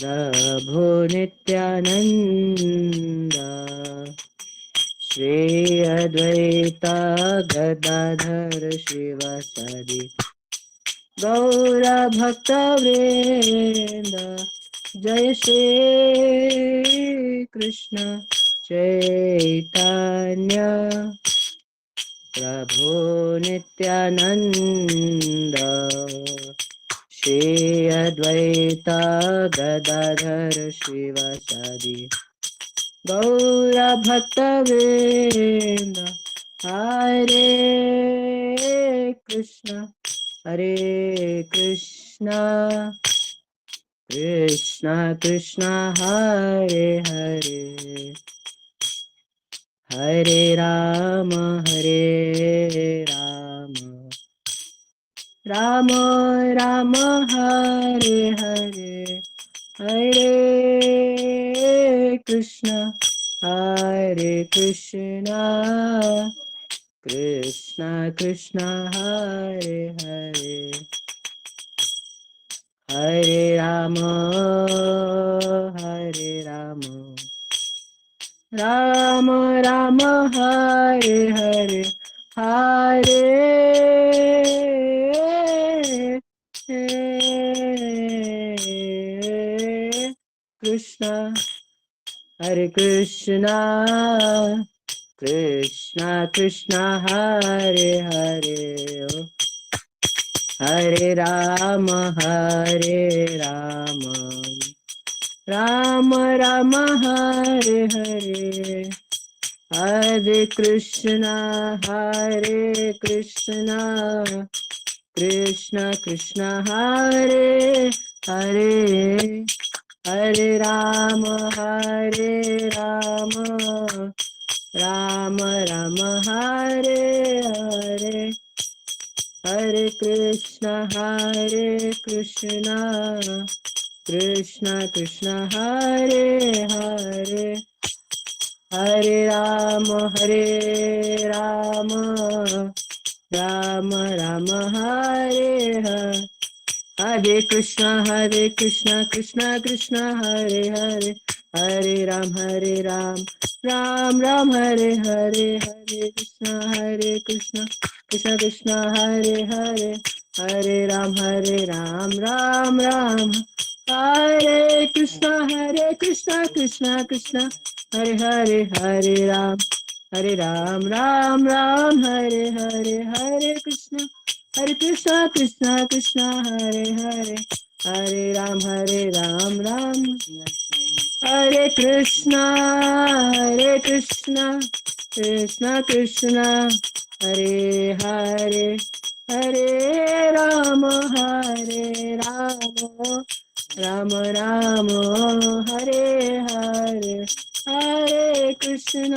प्रभु नित्यानंद श्री अद्वैता गदाधर शिवासादि गौर भक्त वृंद। जय श्री कृष्ण चैतन्य प्रभु नित्यानंद श्री अद्वैता गदाधर शिवासादि गौर भक्त वृंद। हरे कृष्ण कृष्ण कृष्ण हरे हरे हरे राम राम राम हरे हरे हरे कृष्ण कृष्ण कृष्ण हरे हरे हरे राम राम राम हरे हरे हरे कृष्ण हरे कृष्ण कृष्ण कृष्ण हरे हरे हरे राम राम राम हरे हरे हरे कृष्ण कृष्ण कृष्ण हरे हरे हरे राम राम राम हरे हरे हरे कृष्ण कृष्ण कृष्ण हरे हरे हरे राम राम राम हरे हरे हरे कृष्ण कृष्ण कृष्ण हरे हरे हरे राम राम राम हरे हरे हरे कृष्ण कृष्ण कृष्ण हरे हरे हरे राम राम राम हरे कृष्ण कृष्ण कृष्ण हरे हरे हरे राम राम राम हरे हरे हरे कृष्ण कृष्ण कृष्ण हरे हरे हरे राम राम हरे कृष्ण कृष्ण कृष्ण हरे हरे हरे राम राम राम हरे हरे हरे कृष्ण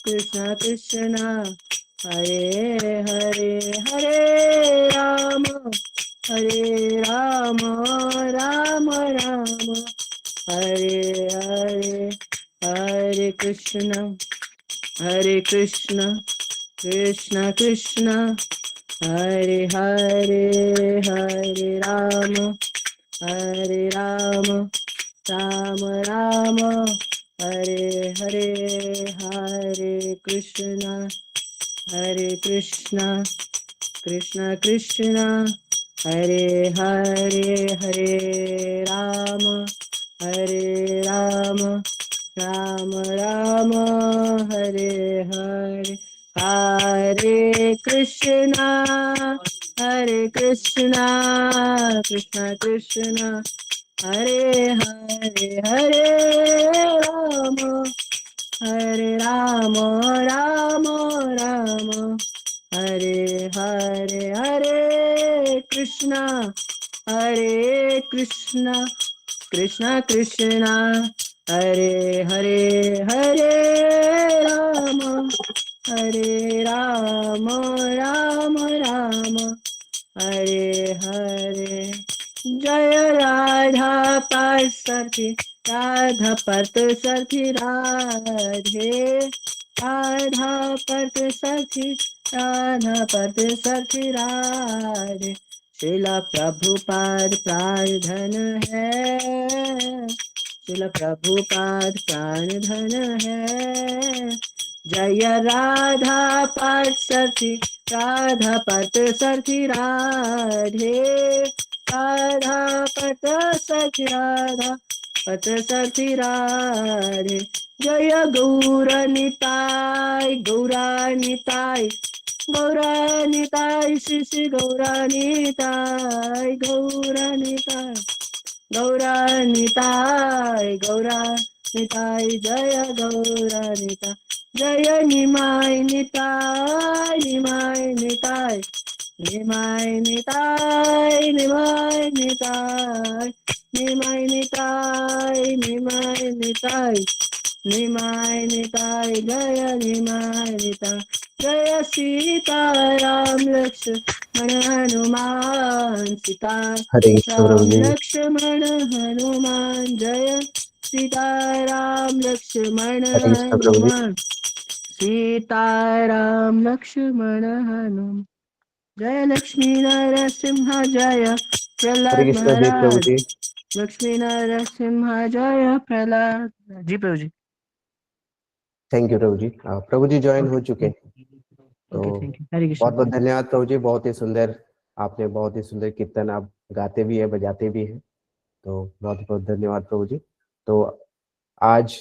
कृष्ण कृष्ण हरे हरे हरे राम राम राम हरे हरे हरे कृष्ण कृष्ण कृष्ण हरे हरे हरे राम राम राम हरे हरे हरे कृष्ण कृष्ण कृष्ण हरे हरे हरे राम राम राम हरे हरे हरे कृष्ण कृष्ण कृष्ण हरे हरे हरे राम राम हरे हरे हरे कृष्ण कृष्ण कृष्ण हरे हरे हरे राम राम राम हरे हरे जय राधा पार्षदी राधा पत सखी राधे राधा पत सखी राधे श्रीला प्रभुपाद प्रार्थन है, श्रीला प्रभुपाद प्रार्थन है। जय राधा पार्थ राधा पत सखी राधे, राधा पत सखी राधा पत सखी राधे। जय गौरनिताय गौरानिताय गौरानिताय श्री श्री गौरानिताय गौरानिताय गौरानिताय गौरानिताय जय गौरानिताय। जय निमाय निताय निमाय निताय निमाय निताय निमाय निताय निमाय निताय निमाय निताय निमाय निताय जय निमाय निताय। जय सीताराम लक्ष्मण हनुमान हरे कृष्ण सीताराम प्रभु जी। लक्ष्मण हनुमान। जय सीताराम लक्ष्मण हरे कृष्ण प्रभु जी। हनुमान सीताराम लक्ष्मण हनुमान। जय लक्ष्मी नरसिंह जय हरे प्रहलाद कृष्ण जी प्रभु महाराज। जी। लक्ष्मी नरसिंह जय प्रहलाद जी प्रभु जी। Thank you Prabhu ji. Prabhu ji join हो चुके हैं, ओके तो थैंक यू। हरे कृष्ण। बहुत बहुत धन्यवाद प्रभु जी। बहुत ही सुंदर, आपने बहुत ही सुंदर कीर्तन आप गाते भी है, बजाते भी हैं, तो बहुत बहुत धन्यवाद प्रभु जी। तो आज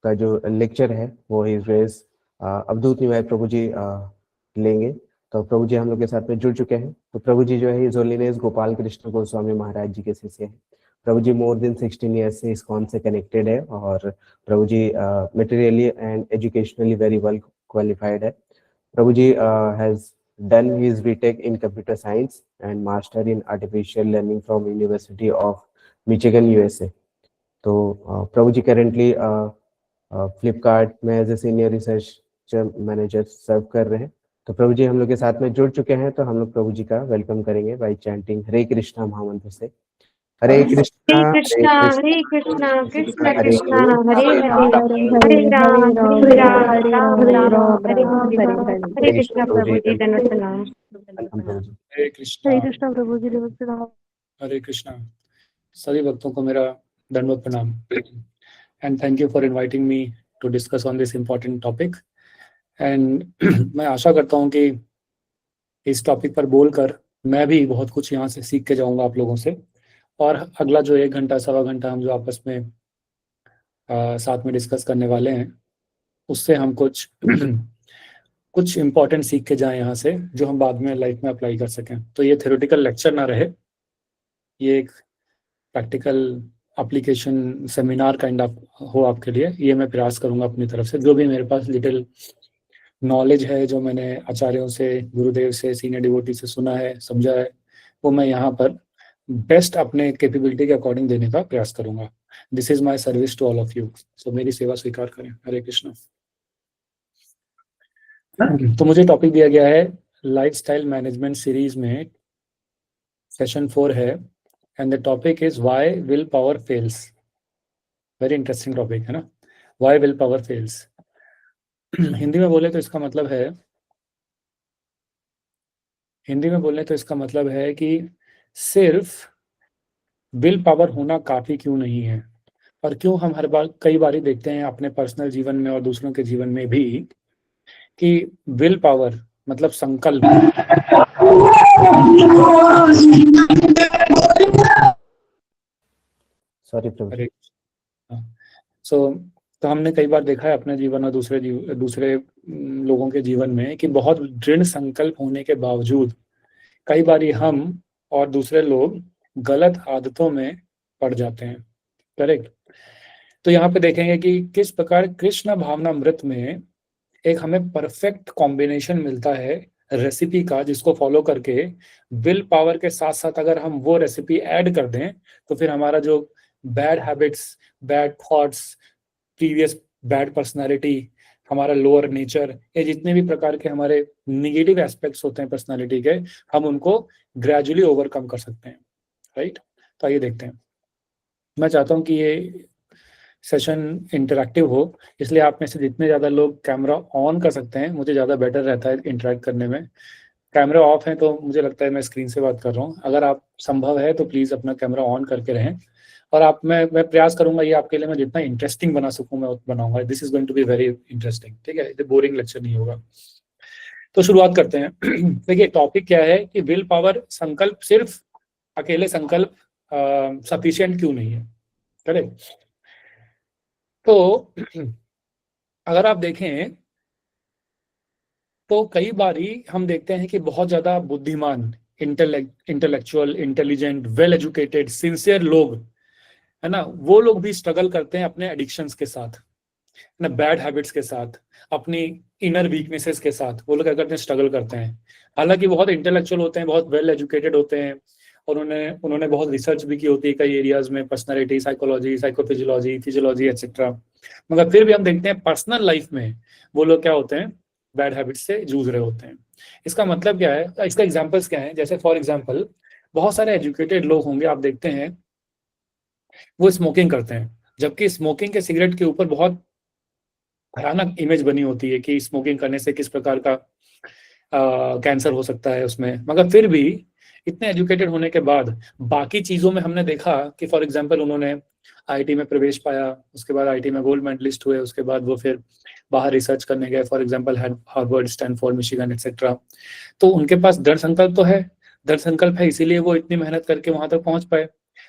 का जो लेक्चर है वो इस वेज अवधूत निवाय प्रभु जी लेंगे। तो प्रभु जी हम लोग के साथ में जुड़ चुके हैं। तो प्रभु जी जो है इज होलीनेस गोपाल कृष्ण गोस्वामी महाराज जी के शिष्य हैं। Prabhu ji more than 16 years से इस्कॉन से कनेक्टेड है, और Prabhu ji materially and educationally very well qualified है। Prabhu ji has done his BTech in computer science and master in artificial learning from University of Michigan, USA. तो प्रभु जी करेंटली फ्लिपकार्ट में as a senior research manager serve कर रहे हैं। तो प्रभु जी हम लोग के साथ में जुड़ चुके हैं, तो हम लोग प्रभु जी का वेलकम करेंगे बाई चैंटिंग हरे कृष्णा महामंत्र से। हरे कृष्णा हरे हरे कृष्णा कृष्ण हरे कृष्णा कृष्णा हरे हरे हरे राम हरे राम हरे राम राम राम हरे हरे हरे हरे कृष्णा प्रभु प्रभु जी। जी धन्यवाद प्रणाम। वेलकम प्रभु जी। हरे कृष्णा प्रभु जी धन्यवाद प्रणाम। हरे कृष्णा। सभी भक्तों को मेरा दंडवत प्रणाम and thank you for inviting me to discuss on this important topic. And मैं आशा करता हूँ कि इस टॉपिक पर बोलकर मैं भी बहुत कुछ यहाँ से सीख के जाऊँगा आप लोगों से, और अगला जो 1 घंटा सवा घंटा हम जो आपस में साथ में डिस्कस करने वाले हैं, उससे हम कुछ कुछ इम्पोर्टेंट सीख के जाएं यहाँ से, जो हम बाद में लाइफ में अप्लाई कर सकें। तो ये थ्योरेटिकल लेक्चर ना रहे, ये एक practical application seminar kind of हो आपके लिए। ये मैं प्रयास करूंगा अपनी तरफ से, जो भी मेरे पास लिटिल नॉलेज है, जो मैंने आचार्यों से, गुरुदेव से, सीनियर डिवोटी से सुना है, समझा है, वो मैं यहाँ पर बेस्ट अपने कैपेबिलिटी के अकॉर्डिंग देने का प्रयास करूंगा। This is my service to all of you. So मेरी सेवा स्वीकार करें। हरे कृष्ण। तो मुझे टॉपिक दिया गया है लाइफस्टाइल मैनेजमेंट सीरीज में, सेशन 4 है, and the topic is why will power fails. Very interesting topic है ना, why will power fails. Hindi में बोले तो इसका मतलब है, हिंदी में बोलने तो इसका मतलब है कि सिर्फ विल पावर होना काफी क्यों नहीं है। और क्यों हम हर बार कई बार देखते हैं अपने पर्सनल जीवन में और दूसरों के जीवन में भी कि विल पावर मतलब संकल्प। सॉरी प्रभु जी। तो हमने कई बार देखा है अपने जीवन और दूसरे लोगों के जीवन में कि बहुत दृढ़ संकल्प होने के बावजूद कई बार हम और दूसरे लोग गलत आदतों में पड़ जाते हैं। करेक्ट। तो यहाँ पे देखेंगे कि किस प्रकार कृष्ण भावनामृत में एक हमें परफेक्ट कॉम्बिनेशन मिलता है रेसिपी का, जिसको फॉलो करके विल पावर के साथ साथ अगर हम वो रेसिपी ऐड कर दें तो फिर हमारा जो bad habits, bad thoughts, previous bad personality, हमारा लोअर नेचर, ये जितने भी प्रकार के हमारे निगेटिव एस्पेक्ट्स होते हैं पर्सनालिटी के, हम उनको ग्रेजुअली ओवरकम कर सकते हैं। राइट। तो आइए देखते हैं। मैं चाहता हूं कि ये सेशन इंटरैक्टिव हो, इसलिए आप में से जितने ज़्यादा लोग कैमरा ऑन कर सकते हैं, मुझे ज़्यादा बेटर रहता है इंटरैक्ट करने में। कैमरा ऑफ है तो मुझे लगता है मैं स्क्रीन से बात कर रहा हूँ। अगर आप संभव है तो प्लीज अपना कैमरा ऑन करके रहें, और आप मैं प्रयास करूंगा ये आपके लिए मैं जितना इंटरेस्टिंग बना सकूं मैं बनाऊंगा। This is going to be very interesting, ठीक है, ये बोरिंग लेक्चर नहीं होगा। तो शुरुआत करते हैं। देखिए टॉपिक क्या है कि विल पावर, संकल्प, सिर्फ अकेले संकल्प सफिशिएंट क्यों नहीं है, करेक्ट। तो अगर आप देखें तो कई बारी हम देखते हैं कि बहुत ज्यादा बुद्धिमान, intellectual, intelligent, well educated, sincere लोग है ना, वो लोग भी स्ट्रगल करते हैं अपने एडिक्शंस के साथ, ना बैड हैबिट्स के साथ, अपनी इनर वीकनेसेस के साथ। वो लोग क्या करते हैं, स्ट्रगल करते हैं। हालांकि बहुत इंटेलेक्चुअल होते हैं, बहुत वेल एजुकेटेड होते हैं, और उन्होंने बहुत रिसर्च भी की होती है कई एरियाज में, personality, psychology, psychophysiology, physiology etcetera. मगर फिर भी हम देखते हैं पर्सनल लाइफ में वो लोग क्या होते हैं, बैड हैबिट्स से जूझ रहे होते हैं। इसका मतलब क्या है, इसका एग्जाम्पल्स क्या है? जैसे फॉर एग्जाम्पल बहुत सारे एजुकेटेड लोग होंगे, आप देखते हैं वो स्मोकिंग करते हैं, जबकि स्मोकिंग के सिगरेट के ऊपर बहुत भयानक इमेज बनी होती है कि स्मोकिंग करने से किस प्रकार का कैंसर हो सकता है उसमें। मगर फिर भी इतने एजुकेटेड होने के बाद बाकी चीजों में हमने देखा कि फॉर एग्जांपल उन्होंने आईटी में प्रवेश पाया, उसके बाद आईटी में गोल्ड मेडलिस्ट हुए, उसके बाद वो फिर बाहर रिसर्च करने गए, for example Harvard, Stanford, Michigan etcetera. तो उनके पास दृढ़ संकल्प तो है, दृढ़ संकल्प है, इसीलिए वो इतनी मेहनत करके वहां तक पहुंच पाए।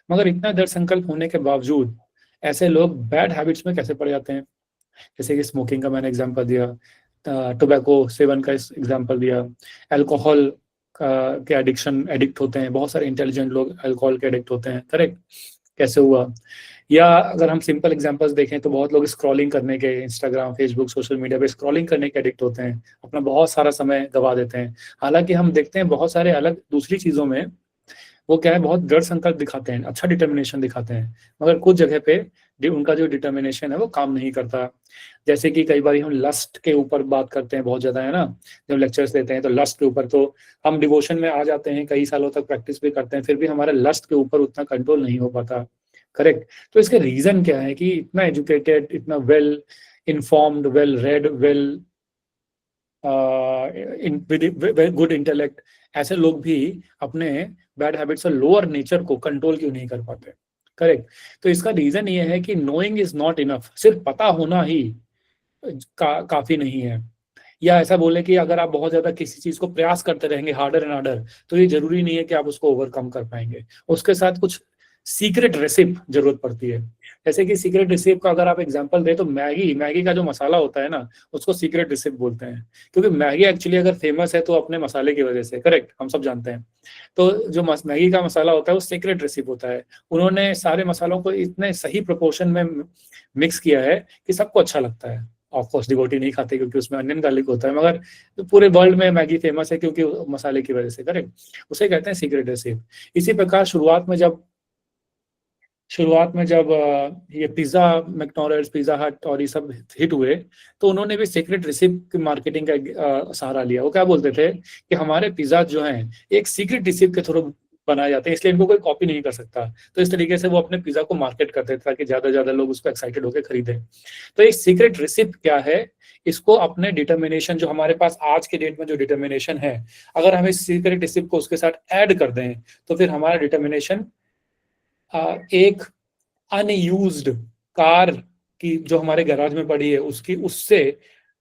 मगर इतना दृढ़ संकल्प होने के बावजूद ऐसे लोग बैड हैबिट्स में कैसे पड़ जाते हैं? जैसे कि स्मोकिंग का मैंने एग्जांपल दिया, टोबैको सेवन का एग्जांपल दिया, अल्कोहल के एडिक्ट होते हैं, बहुत सारे इंटेलिजेंट लोग अल्कोहल के एडिक्ट होते हैं, करेक्ट। कैसे हुआ? या अगर हम सिंपल एग्जांपल्स देखें तो बहुत लोग स्क्रॉलिंग करने के, इंस्टाग्राम, फेसबुक, सोशल मीडिया पे स्क्रॉलिंग करने के एडिक्ट होते हैं, अपना बहुत सारा समय गवा देते हैं। हालांकि हम देखते हैं बहुत सारे अलग दूसरी चीजों में वो क्या है, बहुत दृढ़ संकल्प दिखाते हैं, अच्छा डिटर्मिनेशन दिखाते हैं, मगर कुछ जगह पे उनका जो डिटर्मिनेशन है वो काम नहीं करता। जैसे कि कई बार हम लस्ट के ऊपर बात करते हैं बहुत ज्यादा, है ना, जब लेक्चर्स देते हैं तो लस्ट के ऊपर, तो हम डिवोशन में आ जाते हैं, कई सालों तक प्रैक्टिस भी करते हैं, फिर भी हमारा लस्ट के ऊपर उतना कंट्रोल नहीं हो पाता, करेक्ट। तो इसके रीजन क्या है कि इतना एजुकेटेड, इतना well informed, well read, well good intellect, ऐसे लोग भी अपने बैड हैबिट्स और लोअर नेचर को कंट्रोल क्यों नहीं कर पाते, करेक्ट। तो इसका रीजन ये है कि नोइंग इज नॉट इनफ, सिर्फ पता होना ही काफी नहीं है। या ऐसा बोले कि अगर आप बहुत ज्यादा किसी चीज को प्रयास करते रहेंगे हार्डर एंड हार्डर, तो ये जरूरी नहीं है कि आप उसको ओवरकम कर पाएंगे, उसके साथ कुछ सीक्रेट रेसिपी जरूरत पड़ती है। जैसे कि सीक्रेट रेसिपी का अगर आप एग्जांपल दें तो मैगी का जो मसाला होता है ना, उसको सीक्रेट रेसिपी बोलते हैं, क्योंकि मैगी एक्चुअली अगर फेमस है तो अपने मसाले की वजह से, करेक्ट, हम सब जानते हैं। तो जो मैगी का मसाला होता है वो सीक्रेट रेसिपी होता है, उन्होंने सारे मसालों को इतने सही प्रोपोर्शन में मिक्स किया है कि सबको अच्छा लगता है। ऑफकोर्स डिवोटी नहीं खाते क्योंकि उसमें अनियन गार्लिक होता है, मगर तो पूरे वर्ल्ड में मैगी फेमस है क्योंकि मसाले की वजह से, करेक्ट, उसे कहते हैं सीक्रेट रेसिपी। इसी प्रकार शुरुआत में जब ये पिज्जा, मैकडॉनल्ड्स, पिज्जा हट और ये सब हिट हुए, तो उन्होंने भी सीक्रेट रेसिपी की मार्केटिंग का सहारा लिया। वो क्या बोलते थे कि हमारे पिज्जा जो हैं एक सीक्रेट रेसिपी के थ्रू बनाए जाते हैं, इसलिए इनको कोई कॉपी नहीं कर सकता। तो इस तरीके से वो अपने पिज्जा को मार्केट करते थे ताकि ज्यादा ज्यादा लोग उसको एक्साइटेड होकर खरीदें। तो एक सीक्रेट रेसिपी क्या है, इसको अपने डिटर्मिनेशन, जो हमारे पास आज के डेट में जो डिटर्मिनेशन है, अगर हम इस सीक्रेट रेसिपी को उसके साथ ऐड कर दें तो फिर हमारा डिटर्मिनेशन एक अनयूज्ड कार की जो हमारे गैराज में पड़ी है उससे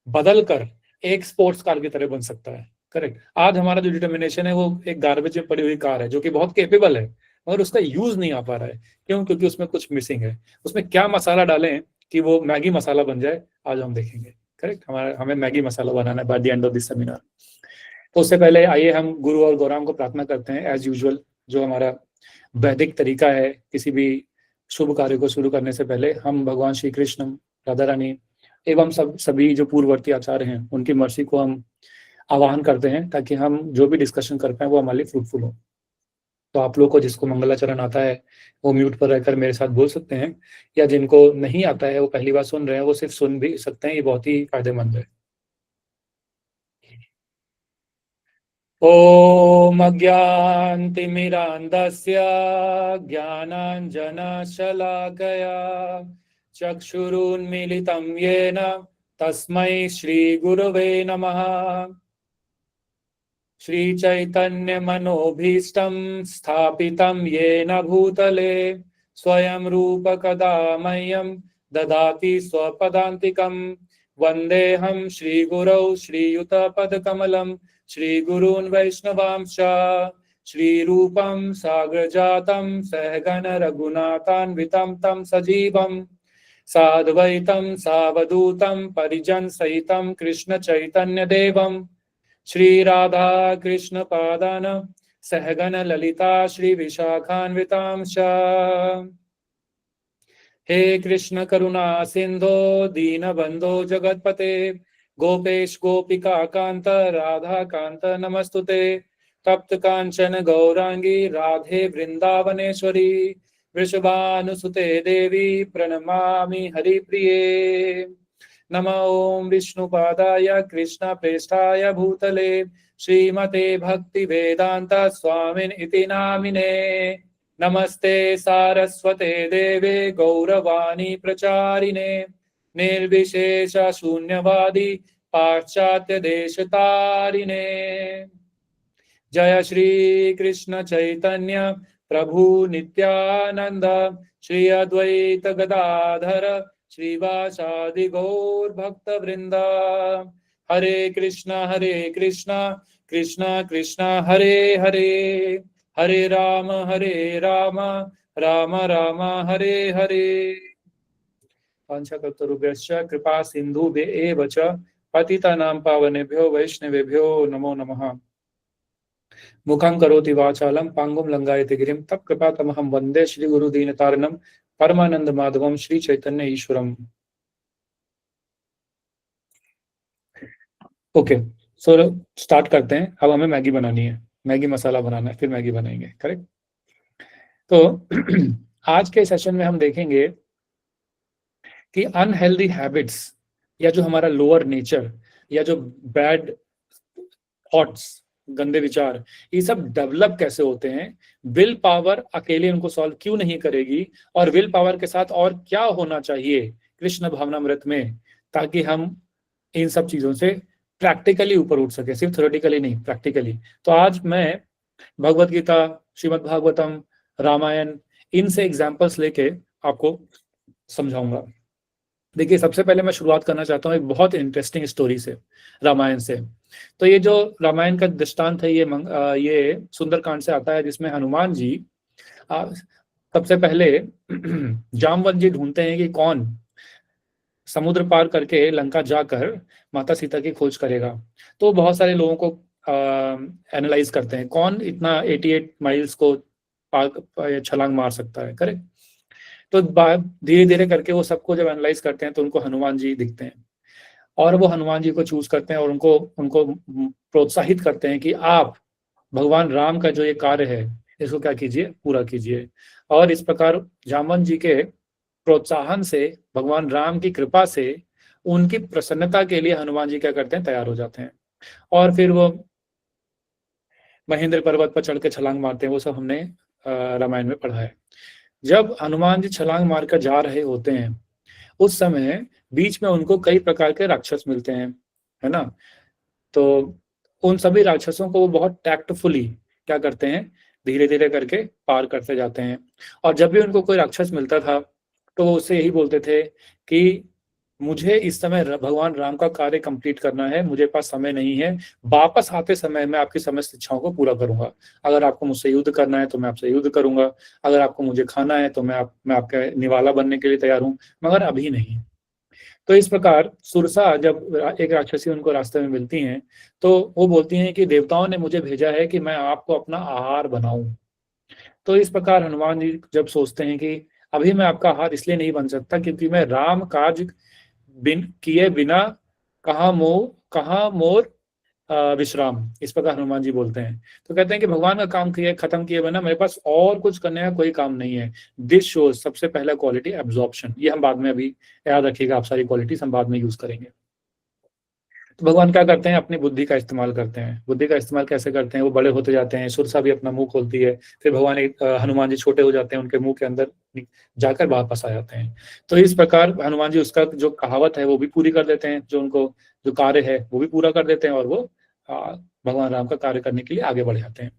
बदल कर एक स्पोर्ट्स कार की तरह बन सकता है, करेक्ट। आज हमारा जो डिटर्मिनेशन है वो एक गार्बेज में पड़ी हुई कार है जो कि बहुत कैपेबल है, मगर उसका यूज नहीं आ पा रहा है। क्यों? क्योंकि उसमें कुछ मिसिंग है। उसमें क्या मसाला डालें कि वो मैगी मसाला बन जाए, आज हम देखेंगे, करेक्ट। हमें मैगी मसाला बनाना है by the end of this seminar. तो उससे पहले आइए हम गुरु और गौराम को प्रार्थना करते हैं एज यूजुअल, जो हमारा वैदिक तरीका है किसी भी शुभ कार्य को शुरू करने से पहले। हम भगवान श्री कृष्ण, राधा रानी एवं सभी जो पूर्ववर्ती आचार्य हैं उनकी मर्सी को हम आवाहन करते हैं ताकि हम जो भी डिस्कशन कर पाए वो हमारे लिए फ्रूटफुल हो। तो आप लोग को जिसको मंगलाचरण आता है वो म्यूट पर रहकर मेरे साथ बोल सकते हैं, या जिनको नहीं आता है वो पहली बार सुन रहे हैं वो सिर्फ सुन भी सकते हैं, ये बहुत ही फायदेमंद है। ओम अज्ञानतिमिरान्धस्य ज्ञानाञ्जनशलाकया चक्षुरुन्मीलितं येन तस्मै श्रीगुरवे नमः। श्री चैतन्य मनोभीष्टं स्थापितं येन भूतले स्वयं रूप कदा मह्यं ददाति स्वपदान्तिकं। वन्देऽहं श्रीगुरौ श्रीयुतपदकमलं श्रीगुरून् वैष्णवांश्च श्रीरूपं साग्रजातं सहगण रघुनाथान्वितं तं सजीवं साद्वैतं सावधूतं परिजन सहितं कृष्ण चैतन्य देवं श्री राधा कृष्ण पादान सहगण ललिता श्री विशाखान्वितांश्च। हे कृष्ण करुणा सिंधो दीनबंधो जगतपते गोपेश गोपिका कांत राधा कांत नमस्तुते। तप्त कांचन गौरांगी राधे वृंदावनेश्वरी वृषभानुसुते देवी प्रणमामि हरिप्रिये। नमः ओं विष्णुपादाय कृष्ण प्रेष्ठाय भूतले श्रीमते भक्ति वेदांत स्वामिन इति नामिने। नमस्ते सारस्वते देवे गौरवाणी प्रचारिणे निर्विशेष शून्यवादी पाश्चात्य देशतारिणे। जय श्री कृष्ण चैतन्य प्रभु नित्यानंद श्री अद्वैत गदाधर श्रीवासादि गौर भक्त वृंदा। हरे कृष्णा कृष्णा कृष्णा हरे हरे हरे राम राम राम हरे हरे। वाञ्छाकल्पतरुभ्यश्च कृपा सिन्धुभ्येव च पतितानां पावनेभ्यो वैष्णवेभ्यो नमो नमः। मुखं करोति वाचालं पांगुं लंघयते गिरिं तत्कृपातमहं वंदे श्री गुरुदीनतारिणं परमानंद माधवम श्री चैतन्य ईश्वरम। ओके, सो स्टार्ट करते हैं। अब हमें मैगी बनानी है, मैगी मसाला बनाना है, फिर मैगी बनाएंगे, करेक्ट। तो आज के सेशन में हम देखेंगे कि अनहेल्दी हैबिट्स या जो हमारा लोअर नेचर या जो बैड थॉट्स, गंदे विचार, ये सब डेवलप कैसे होते हैं, विल पावर अकेले उनको सॉल्व क्यों नहीं करेगी, और विल पावर के साथ और क्या होना चाहिए कृष्ण भावनामृत में, ताकि हम इन सब चीजों से प्रैक्टिकली ऊपर उठ सके, सिर्फ थ्योरेटिकली नहीं, प्रैक्टिकली। तो आज मैं भगवत गीता, श्रीमद् भागवतम, रामायण, इनसे एग्जाम्पल्स लेके आपको समझाऊंगा। देखिए, सबसे पहले मैं शुरुआत करना चाहता हूँ एक बहुत इंटरेस्टिंग स्टोरी से, रामायण से। तो ये जो रामायण का दृष्टांत है ये सुंदरकांड से आता है, जिसमें हनुमान जी सबसे पहले जामवंत जी ढूंढते हैं कि कौन समुद्र पार करके लंका जाकर माता सीता की खोज करेगा। तो बहुत सारे लोगों को एनालाइज करते हैं, कौन इतना 88 माइल्स को छलांग मार सकता है, करेक्ट। तो धीरे धीरे करके वो सबको जब एनालाइज करते हैं तो उनको हनुमान जी दिखते हैं, और वो हनुमान जी को चूज करते हैं और उनको प्रोत्साहित करते हैं कि आप भगवान राम का जो ये कार्य है इसको क्या कीजिए, पूरा कीजिए। और इस प्रकार जामवंत जी के प्रोत्साहन से, भगवान राम की कृपा से, उनकी प्रसन्नता के लिए हनुमान जी क्या करते हैं, तैयार हो जाते हैं, और फिर वो महेंद्र पर्वत पर चढ़ के छलांग मारते हैं। वो सब हमने रामायण में पढ़ा है। जब हनुमान जी छलांग मारकर जा रहे होते हैं उस समय बीच में उनको कई प्रकार के राक्षस मिलते हैं, है ना। तो उन सभी राक्षसों को वो बहुत टैक्टफुली क्या करते हैं, धीरे धीरे करके पार करते जाते हैं। और जब भी उनको कोई राक्षस मिलता था तो वो उससे यही बोलते थे कि मुझे इस समय भगवान राम का कार्य कंप्लीट करना है, मुझे पास समय नहीं है, वापस आते समय मैं आपकी समस्त इच्छाओं को पूरा करूंगा। अगर आपको मुझसे युद्ध करना है तो मैं आपसे युद्ध करूंगा, अगर आपको मुझे खाना है तो मैं आपका निवाला बनने के लिए तैयार हूं, मगर अभी नहीं। तो इस प्रकार सुरसा, जब एक राक्षसी उनको रास्ते में मिलती हैं तो वो बोलती हैं कि देवताओं ने मुझे भेजा है कि मैं आपको अपना आहार बनाऊं। तो इस प्रकार हनुमान जी जब सोचते हैं कि अभी मैं आपका आहार इसलिए नहीं बन सकता क्योंकि मैं राम काज किए बिना कहाँ मोर विश्राम, इस प्रकार हनुमान जी बोलते हैं। तो कहते हैं कि भगवान का काम खत्म किए बिना मेरे पास और कुछ करने का कोई काम नहीं है। दिस शोज सबसे पहला क्वालिटी एब्जॉर्प्शन। ये हम बाद में, अभी याद रखिएगा, आप सारी क्वालिटीज हम बाद में यूज करेंगे। तो भगवान क्या करते हैं, अपनी बुद्धि का इस्तेमाल करते हैं। बुद्धि का इस्तेमाल कैसे करते हैं, वो बड़े होते जाते हैं, सुरसा भी अपना मुंह खोलती है, फिर भगवान हनुमान जी छोटे हो जाते हैं, उनके मुंह के अंदर जाकर वापस आ जाते हैं। तो इस प्रकार हनुमान जी उसका जो कहावत है वो भी पूरी कर देते हैं, जो उनको जो कार्य है वो भी पूरा कर देते हैं, और वो भगवान राम का कार्य करने के लिए आगे बढ़ जाते हैं।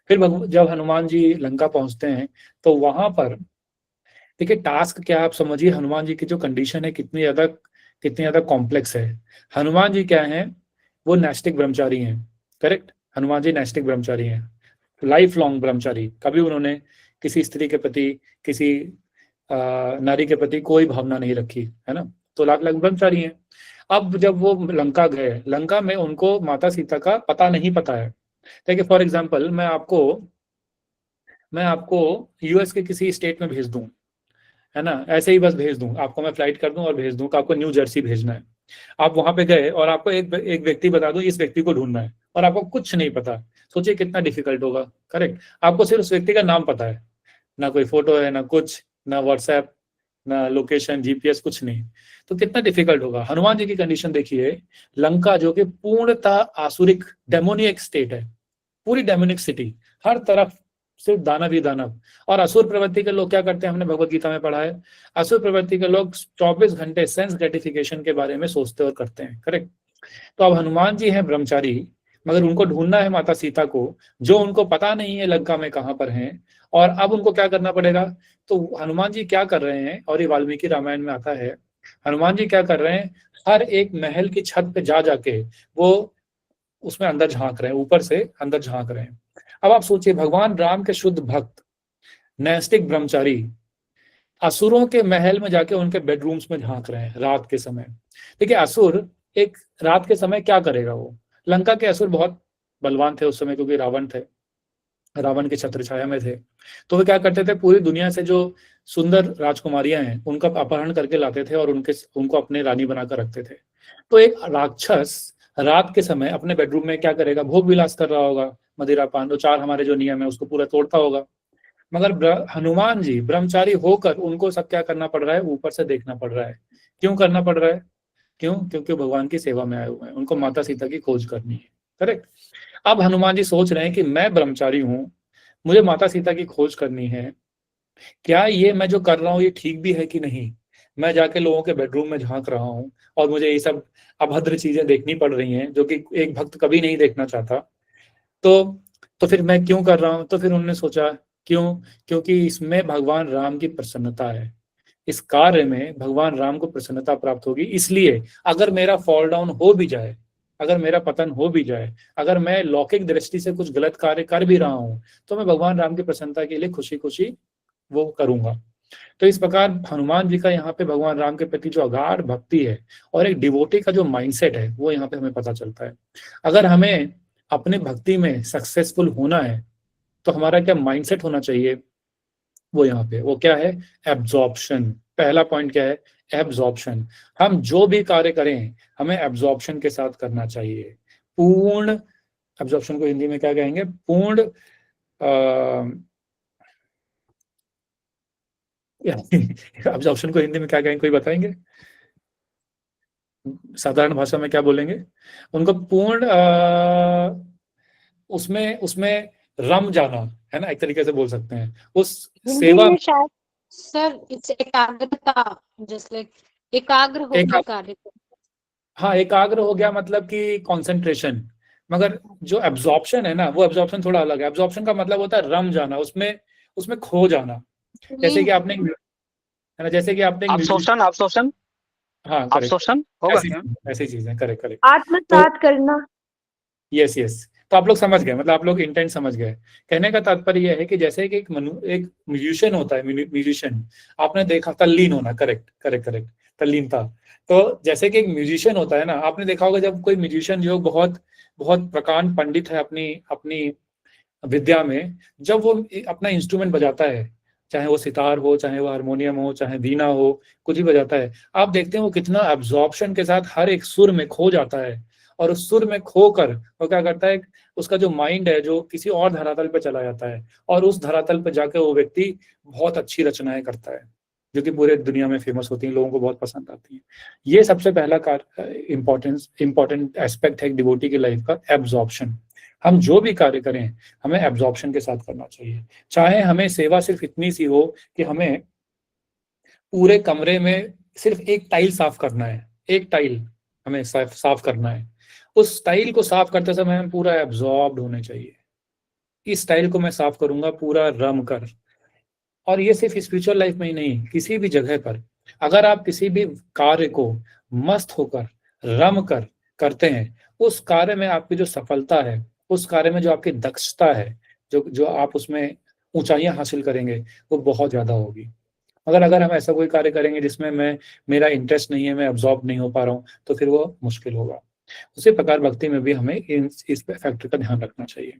फिर जब हनुमान जी लंका पहुंचते हैं तो वहां पर देखिए टास्क क्या है, आप समझिए हनुमान जी की जो कंडीशन है कितनी ज्यादा कॉम्प्लेक्स है। हनुमान जी क्या है, वो नैष्टिक ब्रह्मचारी हैं, करेक्ट। हनुमान जी नैष्टिक ब्रह्मचारी हैं, लाइफ लॉन्ग ब्रह्मचारी। कभी उन्होंने किसी स्त्री के प्रति, किसी नारी के प्रति कोई भावना नहीं रखी, है ना, तो लाख लाख ब्रह्मचारी हैं। अब जब वो लंका गए, लंका में उनको माता सीता का पता नहीं पता है। देखिए फॉर एग्जाम्पल मैं आपको यूएस के किसी स्टेट में भेज दूं, है ना, ऐसे ही बस भेज दूं आपको, मैं फ्लाइट कर दूं और भेज दूं कि आपको न्यू जर्सी भेजना है। आप वहां पे गए और आपको एक व्यक्ति बता दो इस व्यक्ति को ढूंढना है, और आपको कुछ नहीं पता, सोचिए कितना डिफिकल्ट होगा, करेक्ट। आपको सिर्फ उस व्यक्ति का नाम पता है, ना कोई फोटो है, ना कुछ, ना व्हाट्सएप, ना लोकेशन, जीपीएस, कुछ नहीं, तो कितना डिफिकल्ट होगा। हनुमान जी की कंडीशन देखिए, लंका जो कि पूर्णतः आसुरिक डेमोनियक स्टेट है, पूरी डेमोनिक सिटी, हर तरफ सिर्फ दानव ही दानव। और असुर प्रवृत्ति के लोग क्या करते हैं, हमने भगवत गीता में पढ़ा है, असुर प्रवृत्ति के लोग 24 घंटे सेंस ग्रेटिफिकेशन के बारे में सोचते और करते हैं, करेक्ट। तो अब हनुमान जी हैं ब्रह्मचारी, मगर उनको ढूंढना है माता सीता को, जो उनको पता नहीं है लंका में कहां पर हैं, और अब उनको क्या करना पड़ेगा। तो हनुमान जी क्या कर रहे हैं, और ये वाल्मीकि रामायण में आता है, हनुमान जी क्या कर रहे हैं, हर एक महल की छत पे जा जाके वो उसमें अंदर झांक रहे हैं, ऊपर से अंदर झांक रहे हैं। अब आप सोचिए भगवान राम के शुद्ध भक्त, नैष्टिक ब्रह्मचारी, असुरों के महल में जाके उनके बेडरूम्स में झांक रहे हैं रात के समय। देखिए असुर एक रात के समय क्या करेगा, वो लंका के असुर बहुत बलवान थे उस समय, क्योंकि रावण थे, रावण के छत्र छाया में थे। तो वे क्या करते थे, पूरी दुनिया से जो सुंदर राजकुमारियां हैं उनका अपहरण करके लाते थे और उनको अपने रानी बनाकर रखते थे। तो एक राक्षस रात के समय अपने बेडरूम में क्या करेगा, भोग विलास कर रहा होगा, मदिरा पान, दो चार हमारे जो नियम है उसको पूरा तोड़ता होगा। मगर हनुमान जी ब्रह्मचारी होकर उनको सब क्या करना पड़ रहा है, ऊपर से देखना पड़ रहा है। क्यों करना पड़ रहा है, क्यों, क्योंकि भगवान की सेवा में आए हुए हैं, उनको माता सीता की खोज करनी है, करेक्ट। अब हनुमान जी सोच रहे हैं कि मैं ब्रह्मचारी हूं, मुझे माता सीता की खोज करनी है, क्या ये मैं जो कर रहा हूँ ये ठीक भी है कि नहीं। मैं जाके लोगों के बेडरूम में झांक रहा हूँ और मुझे ये सब अभद्र चीजें देखनी पड़ रही हैं, जो कि एक भक्त कभी नहीं देखना चाहता। तो फिर मैं क्यों कर रहा हूँ। तो फिर उन्होंने सोचा क्यों, क्योंकि इसमें भगवान राम की प्रसन्नता है, इस कार्य में भगवान राम को प्रसन्नता प्राप्त होगी। इसलिए अगर मेरा फॉल डाउन हो भी जाए, अगर मेरा पतन हो भी जाए, अगर मैं लौकिक दृष्टि से कुछ गलत कार्य कर भी रहा हूं, तो मैं भगवान राम की प्रसन्नता के लिए खुशी खुशी वो करूंगा। तो इस प्रकार हनुमान जी का यहाँ पे भगवान राम के प्रति जो अगाध भक्ति है और एक डिवोटी का जो माइंडसेट है वो यहाँ पे हमें पता चलता है। अगर हमें अपने भक्ति में सक्सेसफुल होना है तो हमारा क्या माइंडसेट होना चाहिए, वो यहाँ पे वो क्या है, एब्जॉर्प्शन। पहला पॉइंट क्या है, एब्जॉर्प्शन। हम जो भी कार्य करें हमें एब्जॉर्प्शन के साथ करना चाहिए, पूर्ण। एब्जॉर्प्शन को हिंदी में क्या कहेंगे, पूर्ण एब्जॉर्प्शन को हिंदी में क्या कहेंगे, कोई बताएंगे, साधारण भाषा में क्या बोलेंगे उनको, पूर्ण उसमें उसमें रम जाना, है ना, एक तरीके से बोल सकते हैं उस सेवा में शायद सर इट्स एकाग्रता, जस्ट लाइक एकाग्र होकर कार्य। हाँ एकाग्र हो गया मतलब कि कंसंट्रेशन। मगर जो एब्जॉर्प्शन है ना, वो एब्जॉर्प्शन थोड़ा अलग है। एब्जॉर्प्शन का मतलब होता है रम जाना, उसमें खो जाना। जैसे कि आपने, है ना, जैसे कि आपने एब्जॉर्प्शन हाँ एब्जॉर्प्शन होगा क्या, ऐसी चीजें, करेक्ट। आत्मसात करना। यस। तो आप लोग समझ गए, मतलब आप लोग इंटेंट समझ गए। कहने का तात्पर्य यह है कि जैसे कि एक म्यूजिशियन होता है, म्यूजिशियन आपने देखा, तल्लीन होना, करेक्ट तल्लीनता। तो जैसे कि एक म्यूजिशियन होता है ना, आपने देखा होगा जब कोई म्यूजिशियन जो बहुत बहुत प्रकांड पंडित है अपनी विद्या में, जब वो अपना इंस्ट्रूमेंट बजाता है, चाहे वो सितार हो, चाहे वो हारमोनियम हो, चाहे वीणा हो, कुछ भी बजाता है, आप देखते हैं वो कितना एब्जॉर्प्शन के साथ हर एक सुर में खो जाता है। और उस सुर में खोकर वो क्या करता है, उसका जो माइंड है जो किसी और धरातल पे चला जाता है, और उस धरातल पे जाके वो व्यक्ति बहुत अच्छी रचनाएं करता है, जो कि पूरे दुनिया में फेमस होती हैं, लोगों को बहुत पसंद आती हैं। ये सबसे पहला इंपॉर्टेंट एस्पेक्ट है डिवोटी की लाइफ का, एब्जॉर्प्शन। हम जो भी कार्य करें हमें एब्जॉर्प्शन के साथ करना चाहिए। चाहे हमें सेवा सिर्फ इतनी सी हो कि हमें पूरे कमरे में सिर्फ एक टाइल साफ करना है, एक टाइल हमें साफ करना है, उस स्टाइल को साफ करते समय हम पूरा एब्जॉर्ब्ड होने चाहिए। इस स्टाइल को मैं साफ करूंगा पूरा रम कर। और ये सिर्फ स्पिरिचुअल लाइफ में ही नहीं, किसी भी जगह पर अगर आप किसी भी कार्य को मस्त होकर रम कर करते हैं, उस कार्य में आपकी जो सफलता है, उस कार्य में जो आपकी दक्षता है, जो जो आप उसमें ऊंचाइयां हासिल करेंगे, वो बहुत ज्यादा होगी। अगर हम ऐसा कोई कार्य करेंगे जिसमें मेरा इंटरेस्ट नहीं है, मैं अब्सॉर्ब नहीं हो पा रहा हूँ, तो फिर वो मुश्किल होगा। उसी प्रकार भक्ति में भी हमें इस फैक्टर का ध्यान रखना चाहिए।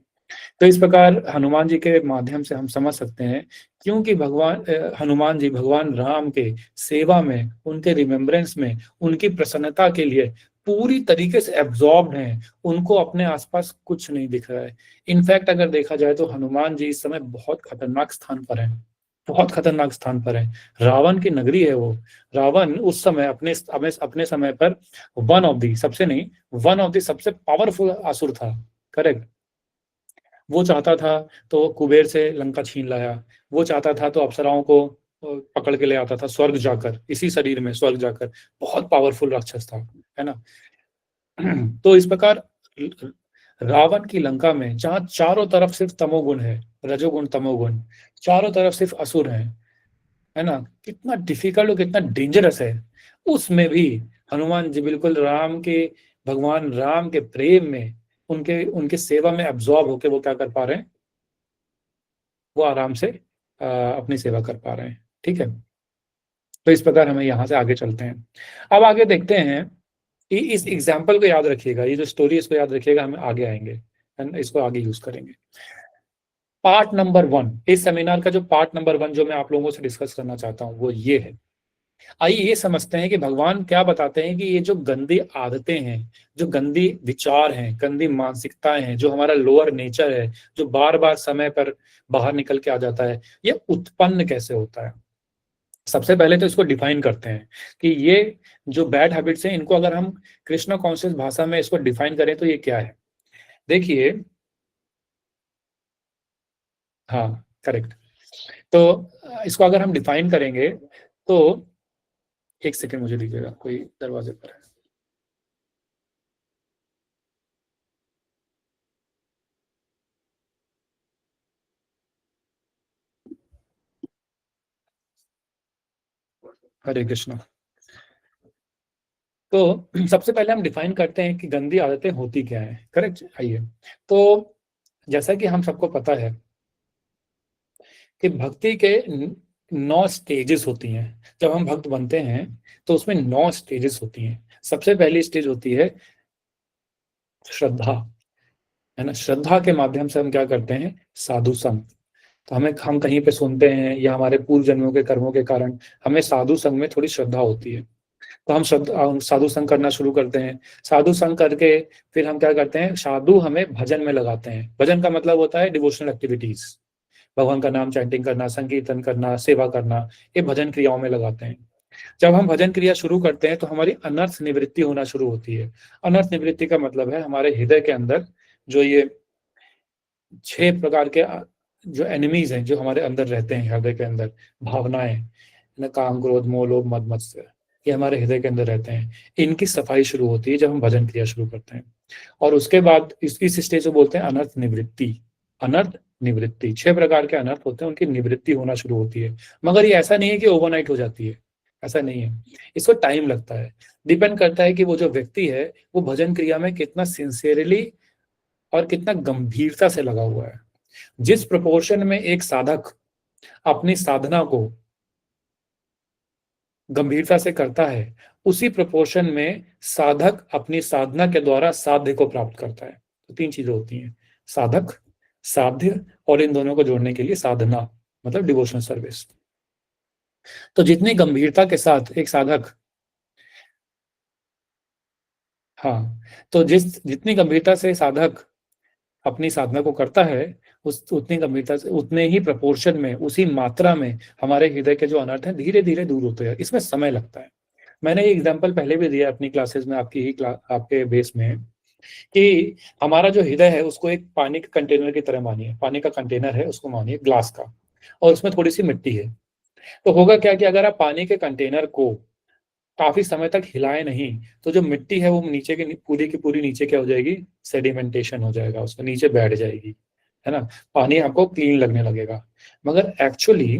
तो इस प्रकार हनुमान जी के माध्यम से हम समझ सकते हैं, क्योंकि हनुमान जी भगवान राम के सेवा में, उनके रिमेम्बरेंस में, उनकी प्रसन्नता के लिए पूरी तरीके से एब्जॉर्ब्ड हैं। उनको अपने आसपास कुछ नहीं दिख रहा है। इनफैक्ट अगर देखा जाए तो हनुमान जी इस समय बहुत खतरनाक स्थान पर हैं, बहुत खतरनाक स्थान पर है। रावण की नगरी है वो। रावण उस समय अपने समय पर वन ऑफ द सबसे पावरफुल असुर था। करेक्ट। वो चाहता था तो वो कुबेर से लंका छीन लाया, वो चाहता था तो अप्सराओं को पकड़ के ले आता था स्वर्ग जाकर, इसी शरीर में स्वर्ग जाकर। बहुत पावरफुल राक्षस था, है ना। तो इस प्रकार रावण की लंका में जहां चारों तरफ सिर्फ तमोगुण है, रजोगुण तमोगुण, चारों तरफ सिर्फ असुर हैं, है ना, कितना डिफिकल्ट और कितना डेंजरस है। उसमें भी हनुमान जी बिल्कुल भगवान राम के प्रेम में, उनके सेवा में अब्सॉर्ब होकर वो क्या कर पा रहे हैं, वो आराम से अपनी सेवा कर पा रहे हैं। ठीक है। तो इस प्रकार हमें यहाँ से आगे चलते हैं। अब आगे देखते हैं कि इस एग्जाम्पल को याद रखिएगा, ये जो स्टोरी इसको याद रखिएगा, हम आगे आएंगे, इसको आगे यूज करेंगे। पार्ट नंबर 1, इस सेमिनार का जो पार्ट नंबर 1 जो मैं आप लोगों से डिस्कस करना चाहता हूँ वो ये है। आइए ये समझते हैं कि भगवान क्या बताते हैं कि ये जो गंदी आदतें हैं, जो गंदी विचार हैं, गंदी मानसिकताएं हैं, जो हमारा लोअर नेचर है, जो बार बार समय पर बाहर निकल के आ जाता है, ये उत्पन्न कैसे होता है। सबसे पहले तो इसको डिफाइन करते हैं कि ये जो बैड हैबिट्स हैं, इनको अगर हम कृष्ण कॉन्शियस भाषा में इसको डिफाइन करें तो ये क्या है। देखिए, हाँ करेक्ट। तो इसको अगर हम डिफाइन करेंगे तो एक सेकेंड मुझे दीजिएगा, कोई दरवाजे पर है। हरे कृष्णा। तो सबसे पहले हम डिफाइन करते हैं कि गंदी आदतें होती क्या है। करेक्ट। आइए, तो जैसा कि हम सबको पता है कि भक्ति के 9 स्टेजेस होती हैं। जब हम भक्त बनते हैं तो उसमें 9 स्टेजेस होती हैं। सबसे पहली स्टेज होती है श्रद्धा, है ना। श्रद्धा के माध्यम से हम क्या करते हैं, साधु संग। तो हम कहीं पे सुनते हैं या हमारे पूर्व जन्मों के कर्मों के कारण हमें साधु संग में थोड़ी श्रद्धा होती है, तो हम साधु संग करना शुरू करते हैं। साधु संग करके फिर हम क्या करते हैं, साधु हमें भजन में लगाते हैं। भजन का मतलब होता है डिवोशनल एक्टिविटीज, भगवान का नाम चैंटिंग करना, संकीर्तन करना, सेवा करना, ये भजन क्रियाओं में लगाते हैं। जब हम भजन क्रिया शुरू करते हैं तो हमारी अनर्थ निवृत्ति होना शुरू होती है। अनर्थ निवृत्ति का मतलब है हमारे हृदय के अंदर जो ये 6 प्रकार के जो एनिमीज हैं, जो हमारे अंदर रहते हैं, हृदय के अंदर भावनाएं, काम क्रोध मोह लोभ मद मत्सर, ये हमारे हृदय के अंदर रहते हैं। इनकी सफाई शुरू होती है जब हम भजन क्रिया शुरू करते हैं। और उसके बाद इस स्टेज को बोलते हैं अनर्थ निवृत्ति। अनर्थ निवृत्ति, 6 प्रकार के अनर्थ होते हैं, उनकी निवृत्ति होना शुरू होती है। मगर ये ऐसा नहीं है कि ओवरनाइट हो जाती है, ऐसा नहीं है, इसको टाइम लगता है। डिपेंड करता है कि वो जो व्यक्ति है वो भजन क्रिया में कितना सिंसियरली और कितना गंभीरता से लगा हुआ है। जिस प्रोपोर्शन में एक साधक अपनी साधना को गंभीरता से करता है, उसी प्रोपोर्शन में साधक अपनी साधना के द्वारा साध्य को प्राप्त करता है। तो 3 चीजें होती हैं, साधक, साध्य, और इन दोनों को जोड़ने के लिए साधना, मतलब डिवोशनल सर्विस। तो जितनी गंभीरता के साथ एक साधक, हाँ, तो जितनी गंभीरता से साधक अपनी साधना को करता है, उतनी गंभीरता से, उतने ही प्रपोर्शन में, उसी मात्रा में हमारे हृदय के जो अनर्थ हैं धीरे धीरे दूर होते हैं। इसमें समय लगता है। मैंने ये एग्जांपल पहले भी दिया अपनी क्लासेस में, आपके बेस में, कि हमारा जो हृदय है उसको एक पानी के कंटेनर की तरह मानिए। पानी का कंटेनर है, उसको मानिए ग्लास का, और उसमें थोड़ी सी मिट्टी है। तो होगा क्या कि अगर आप पानी के कंटेनर को काफी समय तक हिलाए नहीं, तो जो मिट्टी है वो नीचे की पूरी नीचे क्या हो जाएगी, सेडिमेंटेशन हो जाएगा, उसको नीचे बैठ जाएगी, है ना। पानी आपको क्लीन लगने लगेगा, मगर एक्चुअली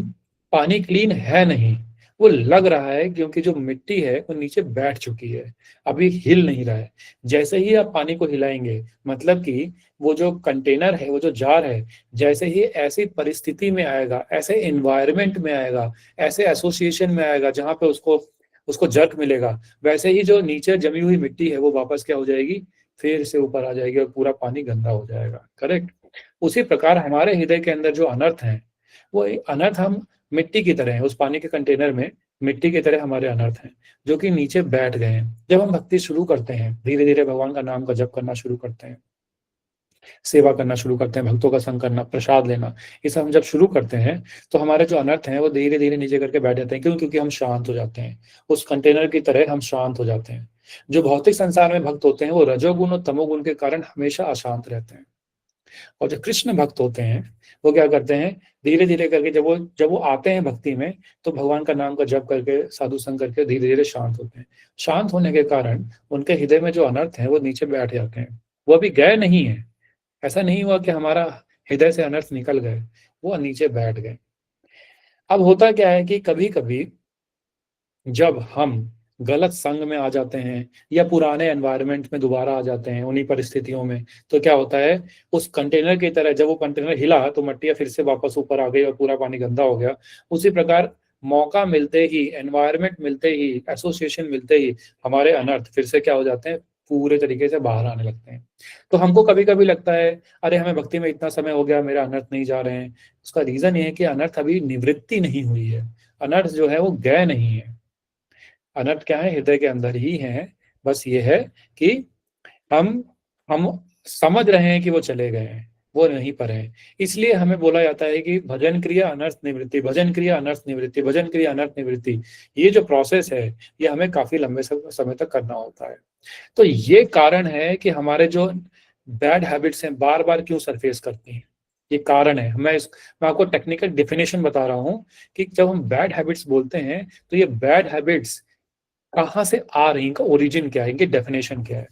पानी क्लीन है नहीं, वो लग रहा है क्योंकि जो मिट्टी है वो नीचे बैठ चुकी है, अभी हिल नहीं रहा है। जैसे ही आप पानी को हिलाएंगे, मतलब कि वो जो कंटेनर है, वो जो जार है, जैसे ही ऐसी परिस्थिति में आएगा, ऐसे एनवायरनमेंट में आएगा, ऐसे एसोसिएशन में आएगा जहां पे उसको जर्क मिलेगा, वैसे ही जो नीचे जमी हुई मिट्टी है वो वापस क्या हो जाएगी, फिर से ऊपर आ जाएगी और पूरा पानी गंदा हो जाएगा। करेक्ट। उसी प्रकार हमारे हृदय के अंदर जो अनर्थ है, वो अनर्थ हम मिट्टी की तरह है, उस पानी के कंटेनर में मिट्टी की तरह हमारे अनर्थ हैं, जो कि नीचे बैठ गए हैं। जब हम भक्ति शुरू करते हैं, धीरे धीरे भगवान का नाम का जप करना शुरू करते हैं, सेवा करना शुरू करते हैं, भक्तों का संग करना, प्रसाद लेना, ये सब हम जब शुरू करते हैं तो हमारे जो अनर्थ हैं वो धीरे धीरे नीचे करके बैठ जाते हैं। क्यों? क्योंकि हम शांत हो जाते हैं, उस कंटेनर की तरह हम शांत हो जाते हैं। जो भौतिक संसार में भक्त होते हैं वो रजोगुण और तमोगुण के कारण हमेशा अशांत रहते हैं, और जो कृष्ण भक्त होते हैं वो क्या करते हैं, धीरे धीरे करके जब वो आते हैं भक्ति में, तो भगवान का नाम का जप करके, साधु संग करके धीरे धीरे शांत होते हैं। शांत होने के कारण उनके हृदय में जो अनर्थ है वो नीचे बैठ जाते हैं, वो अभी गए नहीं है। ऐसा नहीं हुआ कि हमारा हृदय से अनर्थ निकल गए, वो नीचे बैठ गए। अब होता क्या है कि कभी कभी जब हम गलत संग में आ जाते हैं या पुराने एनवायरनमेंट में दोबारा आ जाते हैं उन्हीं परिस्थितियों में, तो क्या होता है, उस कंटेनर की तरह जब वो कंटेनर हिला तो मट्टियां फिर से वापस ऊपर आ गई और पूरा पानी गंदा हो गया। उसी प्रकार मौका मिलते ही, एनवायरनमेंट मिलते ही, एसोसिएशन मिलते ही हमारे अनर्थ फिर से क्या हो जाते हैं, पूरे तरीके से बाहर आने लगते हैं। तो हमको कभी कभी लगता है अरे हमें भक्ति में इतना समय हो गया, मेरा अनर्थ नहीं जा रहे हैं। उसका रीजन ये है कि अनर्थ अभी निवृत्ति नहीं हुई है, अनर्थ जो है वो गए नहीं है। अनर्थ क्या है, हृदय के अंदर ही है। बस ये है कि हम समझ रहे हैं कि वो चले गए हैं, वो नहीं पर है। इसलिए हमें बोला जाता है कि भजन क्रिया अनर्थ निवृत्ति, भजन क्रिया अनर्थ निवृत्ति, भजन क्रिया अनर्थ निवृत्ति। ये जो प्रोसेस है ये हमें काफी लंबे समय तक करना होता है। तो ये कारण है कि हमारे जो बैड हैबिट्स हैं बार बार क्यों सरफेस करती हैं, ये कारण है। मैं आपको टेक्निकल डेफिनेशन बता रहा हूँ कि जब हम बैड हैबिट्स बोलते हैं तो ये बैड हैबिट्स कहाँ से आ रही, इनका ओरिजिन क्या है, इनकी डेफिनेशन क्या है।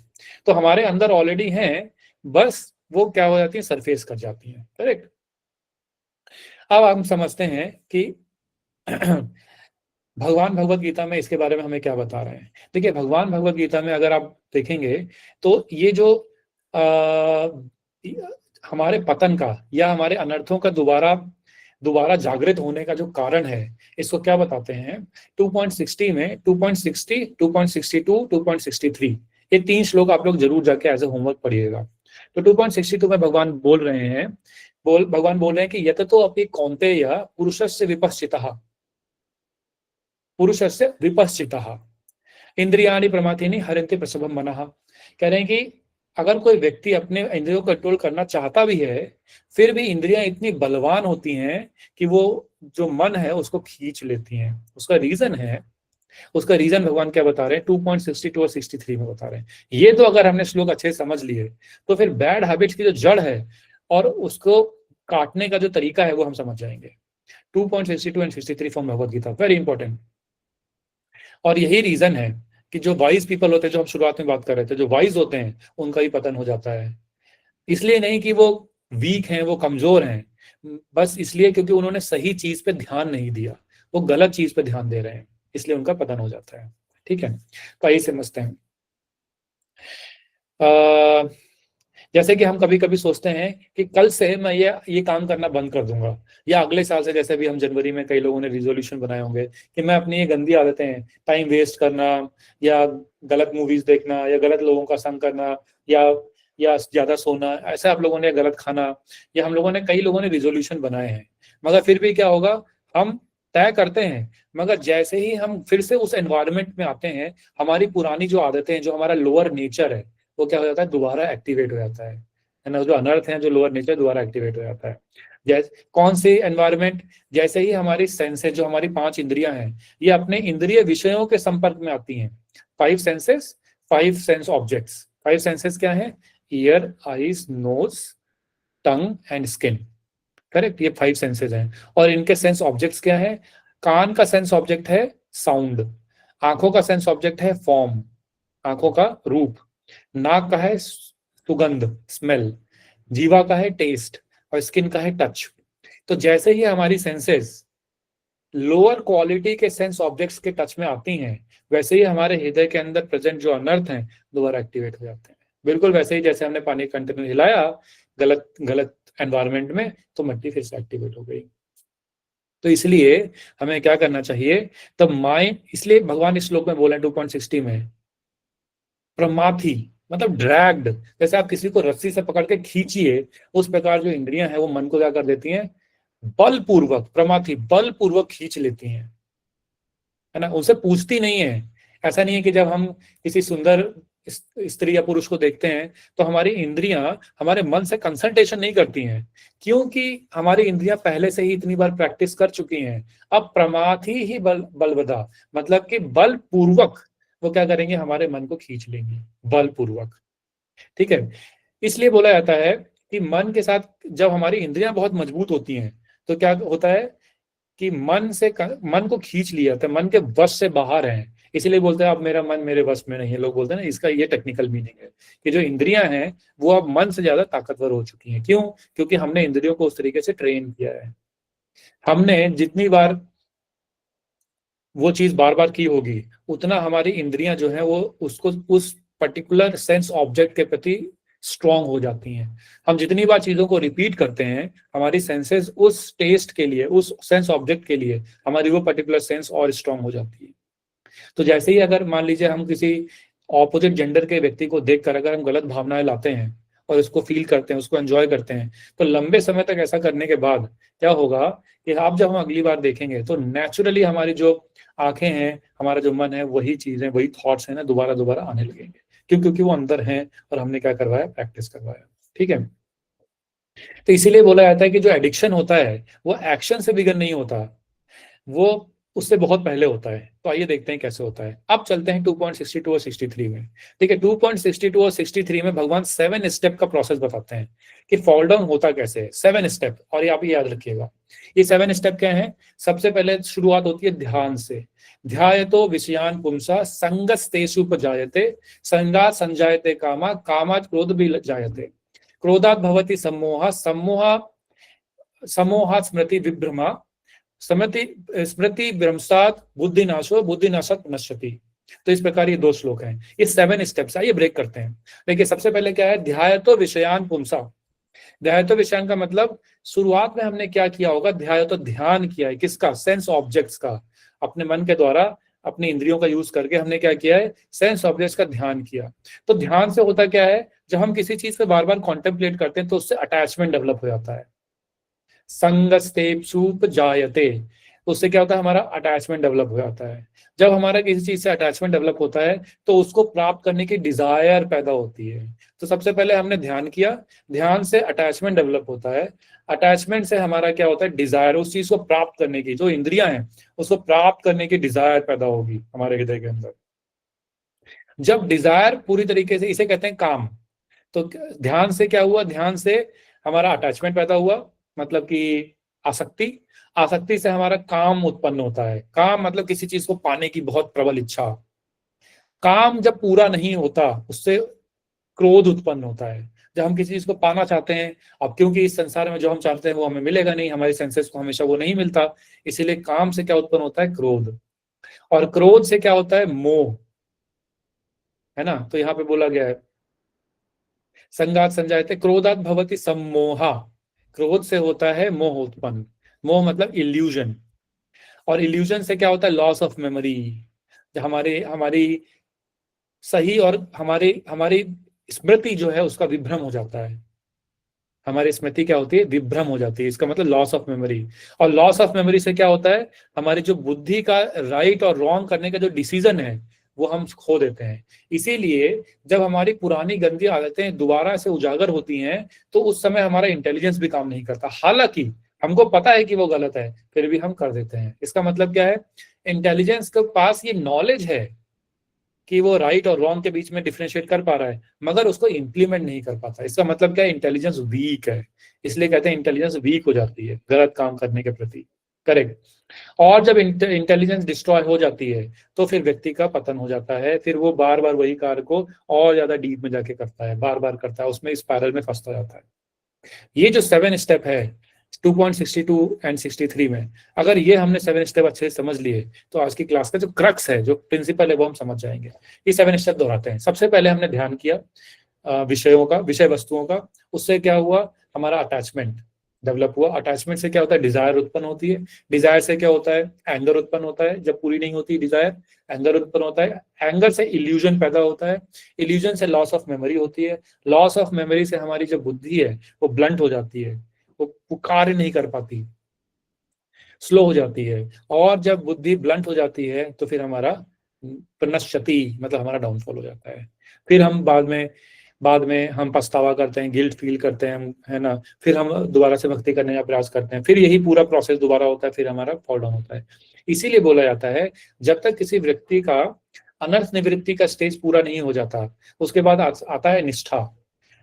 तो हमारे अंदर ऑलरेडी हैं, बस वो क्या हो जाती है, सरफेस कर जाती हैं। करेक्ट। अब हम समझते हैं कि भगवान भगवत गीता में इसके बारे में हमें क्या बता रहे हैं। देखिए, भगवान भगवत गीता में अगर आप देखेंगे तो ये जो हमारे पतन का या हमारे अनर्थों का दोबारा जागृत होने का जो कारण है, इसको क्या बताते हैं। 2.60 में 2.60, 2.62, 2.63 ये 3 श्लोक आप लोग जरूर जाके एज ए होमवर्क पढ़िएगा। तो 2.62 में भगवान बोल रहे हैं कि यत तो अपि कौन्तेय पुरुषस्य विपश्चितः इंद्रियाणि प्रमाथीनि हरन्ति प्रसभम मनः। कह रहे हैं कि अगर कोई व्यक्ति अपने इंद्रियों को कंट्रोल करना चाहता भी है, फिर भी इंद्रियां इतनी बलवान होती हैं कि वो जो मन है उसको खींच लेती हैं। उसका रीजन भगवान क्या बता रहे हैं, 2.62 और 63 में बता रहे हैं। ये तो अगर हमने श्लोक अच्छे से समझ लिए तो फिर बैड हैबिट्स की जो जड़ है और उसको काटने का जो तरीका है वो हम समझ जाएंगे। 2.62 and 63 from Bhagavad Gita, very important. और यही रीजन है कि जो वाइज पीपल होते हैं, जो हम शुरुआत में बात कर रहे थे, जो वाइज होते हैं उनका ही पतन हो जाता है। इसलिए नहीं कि वो वीक हैं, वो कमजोर हैं, बस इसलिए क्योंकि उन्होंने सही चीज पे ध्यान नहीं दिया, वो गलत चीज पे ध्यान दे रहे हैं, इसलिए उनका पतन हो जाता है। ठीक है, तो आइए समझते हैं। जैसे कि हम कभी कभी सोचते हैं कि कल से मैं ये काम करना बंद कर दूंगा, या अगले साल से, जैसे भी हम जनवरी में कई लोगों ने रिजोल्यूशन बनाए होंगे कि मैं अपनी ये गंदी आदतें हैं, टाइम वेस्ट करना या गलत मूवीज देखना या गलत लोगों का संग करना या ज्यादा सोना, ऐसे आप लोगों ने, गलत खाना, या हम लोगों ने, कई लोगों ने रिजोल्यूशन बनाए हैं। मगर फिर भी क्या होगा, हम तय करते हैं, मगर जैसे ही हम फिर से उस एनवायरनमेंट में आते हैं, हमारी पुरानी जो आदतें हैं, जो हमारा लोअर नेचर है, वो क्या हो जाता है, दोबारा एक्टिवेट हो जाता है ना। जो अनर्थ है, जो लोअर नेचर, दोबारा एक्टिवेट हो जाता है। जैसे कौन सी एनवायरनमेंट, जैसे ही हमारी सेंसेस, जो हमारी 5 इंद्रियां हैं, ये अपने इंद्रिय विषयों के संपर्क में आती हैं। 5 सेंसेस, 5 सेंस ऑब्जेक्ट्स। 5 सेंसेस क्या है, ear, eyes, nose, tongue and skin. Correct, ये 5 सेंसेस हैं। और इनके सेंस ऑब्जेक्ट्स क्या है, कान का सेंस ऑब्जेक्ट है साउंड, आंखों का सेंस ऑब्जेक्ट है फॉर्म, आंखों का रूप। नाक का है सुगंध, स्मेल। जीवा का है टेस्ट, और स्किन का है टच। तो जैसे ही हमारी सेंसेस लोअर क्वालिटी के सेंस ऑब्जेक्ट्स के टच में आती हैं, वैसे ही हमारे हृदय के अंदर प्रेजेंट जो अनर्थ हैं दोबारा एक्टिवेट हो जाते हैं। बिल्कुल वैसे ही जैसे हमने पानी का कंटेनर हिलाया गलत एनवायरनमेंट में, तो मिट्टी फिर से एक्टिवेट हो गई। तो इसलिए हमें क्या करना चाहिए, तब माइंड, इसलिए भगवान इस श्लोक में बोले 2.60 में, प्रमाथी मतलब ड्रैग्ड, जैसे आप किसी को रस्सी से पकड़ के खींचिए, उस प्रकार जो इंद्रियां हैं वो मन को क्या कर देती हैं, बलपूर्वक, प्रमाथी बलपूर्वक खींच लेती हैं, है ना, उनसे पूछती नहीं है। ऐसा नहीं है कि जब हम किसी सुंदर स्त्री या पुरुष को देखते हैं तो हमारी इंद्रियां हमारे मन से कंसंट्रेशन नहीं करती हैं, क्योंकि हमारी इंद्रियां पहले से ही इतनी बार प्रैक्टिस कर चुकी हैं। अब प्रमाथी ही बलवदा, मतलब कि बलपूर्वक वो क्या करेंगे, हमारे मन को खींच लेंगे बलपूर्वक। ठीक है, इसलिए बोला जाता है कि मन के साथ जब हमारी इंद्रियां बहुत मजबूत होती हैं तो क्या होता है कि मन को खींच लिया था, मन के वश से बाहर है। इसीलिए बोलते हैं अब मेरा मन मेरे वश में नहीं है, लोग बोलते हैं ना, इसका ये टेक्निकल मीनिंग है कि जो इंद्रियां हैं वो अब मन से ज्यादा ताकतवर हो चुकी हैं। क्यों? क्योंकि हमने इंद्रियों को उस तरीके से ट्रेन किया है। हमने जितनी बार वो चीज बार बार की होगी, उतना हमारी इंद्रियां जो है वो उसको उस पर्टिकुलर सेंस ऑब्जेक्ट के प्रति स्ट्रांग हो जाती हैं। हम जितनी बार चीजों को रिपीट करते हैं, हमारी सेंसेस उस टेस्ट के लिए, उस सेंस ऑब्जेक्ट के लिए, हमारी वो पर्टिकुलर सेंस और स्ट्रांग हो जाती है। तो जैसे ही अगर मान लीजिए हम किसी ऑपोजिट जेंडर के व्यक्ति को देखकर अगर हम गलत भावनाएं लाते हैं और उसको फील करते हैं, उसको एंजॉय करते हैं, तो लंबे समय तक ऐसा करने के बाद क्या होगा कि आप जब हम अगली बार देखेंगे तो नेचुरली हमारी जो आंखें हैं, हमारा जो मन है, वही चीजें, वही थॉट्स है ना, दोबारा दोबारा आने लगेंगे। क्यों? क्योंकि वो अंदर हैं और हमने क्या करवाया, प्रैक्टिस करवाया। ठीक है, तो इसीलिए बोला जाता है कि जो एडिक्शन होता है वो एक्शन से बिगन नहीं होता, वो उससे बहुत पहले होता है। तो आइए देखते हैं कैसे होता है। अब चलते हैं 2.62 और 63 में। ठीक है, 2.62 और 63 में भगवान 7 स्टेप का प्रोसेस बताते हैं कि फॉल डाउन होता कैसे है। 7 स्टेप, और ये आप याद रखिएगा। ये 7 स्टेप क्या है? सबसे पहले शुरुआत होती है ध्यान से। ध्यायतो विषयान पुंसा संगस्तेषु उपजायते, संगात् संजायते कामा, कामात् क्रोध भी जायते, क्रोधात् भवति सम्मोहा, सम्मोहात् स्मृति विभ्रमा, स्मृति भ्रंशात् बुद्धिनाशो, बुद्धिनाशात् नश्यति। तो इस प्रकार ये 2 श्लोक हैं, ये 7 स्टेप्स है। ये ब्रेक करते हैं। देखिए, सबसे पहले क्या है, ध्यायतो विषयान पुंसा। ध्यायतो विषयान का मतलब शुरुआत में हमने क्या किया होगा, ध्यायतो ध्यान किया है, किसका? सेंस ऑब्जेक्ट्स का। अपने मन के द्वारा, अपनी इंद्रियों का यूज करके हमने क्या किया है, सेंस ऑब्जेक्ट्स का ध्यान किया। तो ध्यान से होता क्या है, जब हम किसी चीज पे बार बार कॉन्टेम्पलेट करते हैं तो उससे अटैचमेंट डेवलप हो जाता है। संगस्तेषु जायते, उससे क्या होता है, हमारा अटैचमेंट डेवलप हो जाता है। जब हमारा किसी चीज से अटैचमेंट डेवलप होता है तो उसको प्राप्त करने की डिजायर पैदा होती है। तो सबसे पहले हमने ध्यान किया, ध्यान से अटैचमेंट डेवलप होता है, अटैचमेंट से हमारा क्या होता है, डिजायर, उस चीज को प्राप्त करने की, जो इंद्रियां हैं उसको प्राप्त करने की डिजायर पैदा होगी हमारे हृदय के अंदर। जब डिजायर पूरी तरीके से, इसे कहते हैं काम। तो ध्यान से क्या हुआ, ध्यान से हमारा अटैचमेंट पैदा हुआ, मतलब कि आसक्ति। आसक्ति से हमारा काम उत्पन्न होता है। काम मतलब किसी चीज को पाने की बहुत प्रबल इच्छा। काम जब पूरा नहीं होता उससे क्रोध उत्पन्न होता है। जब हम किसी चीज को पाना चाहते हैं, अब क्योंकि इस संसार में जो हम चाहते हैं वो हमें मिलेगा नहीं, हमारी सेंसेस को हमेशा वो नहीं मिलता, इसीलिए काम से क्या उत्पन्न होता है, क्रोध। और क्रोध से क्या होता है, मोह, है ना। तो यहाँ पे बोला गया है संगात् संजायते क्रोधात् भवति सम्मोहा, क्रोध से होता है मोह उत्पन्न। मोह मतलब इल्यूजन, और इल्यूजन से क्या होता है, लॉस ऑफ मेमोरी। जब हमारी सही और हमारी स्मृति जो है उसका विभ्रम हो जाता है। हमारी स्मृति क्या होती है, विभ्रम हो जाती है। इसका मतलब लॉस ऑफ मेमोरी। और लॉस ऑफ मेमोरी से क्या होता है, हमारी जो बुद्धि का राइट और रॉन्ग करने का जो डिसीजन है वो हम खो देते हैं। इसीलिए जब हमारी पुरानी गंदी आदतें दोबारा से उजागर होती हैं तो उस समय हमारा इंटेलिजेंस भी काम नहीं करता। हालांकि हमको पता है कि वो गलत है, फिर भी हम कर देते हैं। इसका मतलब क्या है, इंटेलिजेंस के पास ये नॉलेज है कि वो राइट और रॉन्ग के बीच में डिफरेंशिएट कर पा रहा है, मगर उसको इंप्लीमेंट नहीं कर पाता। इसका मतलब क्या है, इंटेलिजेंस वीक है। इसलिए कहते हैं इंटेलिजेंस वीक हो जाती है गलत काम करने के प्रति। करेक्ट। और जब इंटेलिजेंस डिस्ट्रॉय हो जाती है तो फिर व्यक्ति का पतन हो जाता है, फिर वो बार बार वही कार्य को और ज्यादा डीप में जाके करता है, बार बार करता है, उसमें स्पाइरल में फंसता जाता है। ये जो 7 स्टेप है 2.62 एंड 63 में, अगर ये हमने 7 स्टेप अच्छे से समझ लिए तो आज की क्लास का जो क्रक्स है, जो प्रिंसिपल है, वो हम समझ जाएंगे। ये 7 स्टेप दोहराते हैं। सबसे पहले हमने ध्यान किया विषयों का, विषय वस्तुओं का। उससे क्या हुआ, हमारा अटैचमेंट डेवलप हुआ। अटैचमेंट से क्या होता है, डिजायर उत्पन्न होती है। डिजायर से क्या होता है, एंगर उत्पन्न होता है। जब पूरी नहीं होती डिजायर, एंगर उत्पन्न होता है। एंगर से इल्यूजन पैदा होता है। इल्यूजन से लॉस ऑफ मेमोरी होती है। लॉस ऑफ मेमोरी से हमारी जो बुद्धि है वो ब्लंट हो जाती है, वो कार्य नहीं कर पाती, स्लो हो जाती है। और जब बुद्धि ब्लंट हो जाती है तो फिर हमारा प्रनश्यति मतलब हमारा डाउनफॉल हो जाता है। फिर हम बाद में हम पछतावा करते हैं, गिल्ट फील करते हैं, है ना। फिर हम दोबारा से भक्ति करने का प्रयास करते हैं, फिर यही पूरा प्रोसेस दोबारा होता है, फिर हमारा फॉल डाउन होता है। इसीलिए बोला जाता है जब तक किसी व्यक्ति का अनर्थ निवृत्ति का स्टेज पूरा नहीं हो जाता, उसके बाद आता है निष्ठा।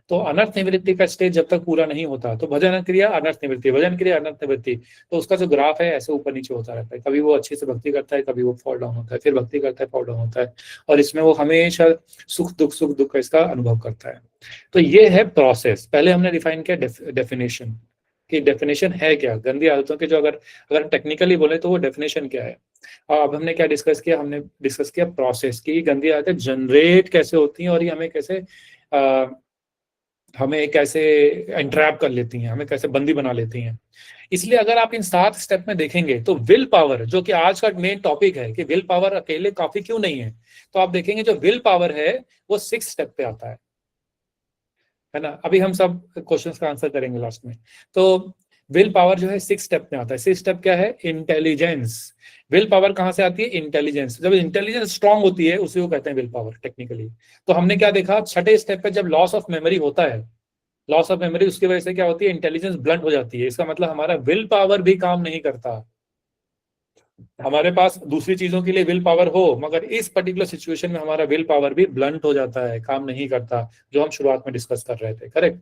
तो अनर्थ निवृत्ति का स्टेज जब तक पूरा नहीं होता तो भजन क्रिया अनर्थ निवृत्ति, भजन क्रिया अनर्थ निवृत्ति, तो उसका जो ग्राफ है ऐसे ऊपर नीचे होता रहता है। कभी वो अच्छे से भक्ति करता है, कभी वो फॉल डाउन होता है, फिर भक्ति करता है, फॉल डाउन होता है, और इसमें वो हमेशा सुख दुख इसका अनुभव करता है। तो ये है प्रोसेस। पहले हमने डिफाइन किया डेफिनेशन, कि डेफिनेशन है क्या गंदी आदतों के, जो अगर टेक्निकली बोले तो वो डेफिनेशन क्या है। अब हमने क्या डिस्कस किया, हमने डिस्कस किया प्रोसेस की गंदी आदतें जनरेट कैसे होती हैं और ये हमें कैसे एंट्रैप कर लेती हैं, हमें कैसे बंदी बना लेती हैं। इसलिए अगर आप इन 7 स्टेप में देखेंगे तो विल पावर, जो कि आज का मेन टॉपिक है कि विल पावर अकेले काफी क्यों नहीं है, तो आप देखेंगे जो विल पावर है वो 6 स्टेप पे आता है ना। अभी हम सब क्वेश्चंस का आंसर करेंगे लास्ट में। तो विल पावर जो है 6 स्टेप में आता है। 6 स्टेप क्या है, इंटेलिजेंस। विल पावर कहां से आती है, इंटेलिजेंस। जब इंटेलिजेंस स्ट्रांग होती है उसी को कहते हैं विल पावर टेक्निकली। तो हमने क्या देखा, 6ठे स्टेप पे जब लॉस ऑफ मेमोरी होता है, लॉस ऑफ मेमोरी, उसकी वजह से क्या होती है, इंटेलिजेंस ब्लंट हो जाती है। इसका मतलब हमारा विल पावर भी काम नहीं करता। हमारे पास दूसरी चीजों के लिए विल पावर हो, मगर इस पर्टिकुलर सिचुएशन में हमारा विल पावर भी ब्लंट हो जाता है, काम नहीं करता, जो हम शुरुआत में डिस्कस कर रहे थे। करेक्ट।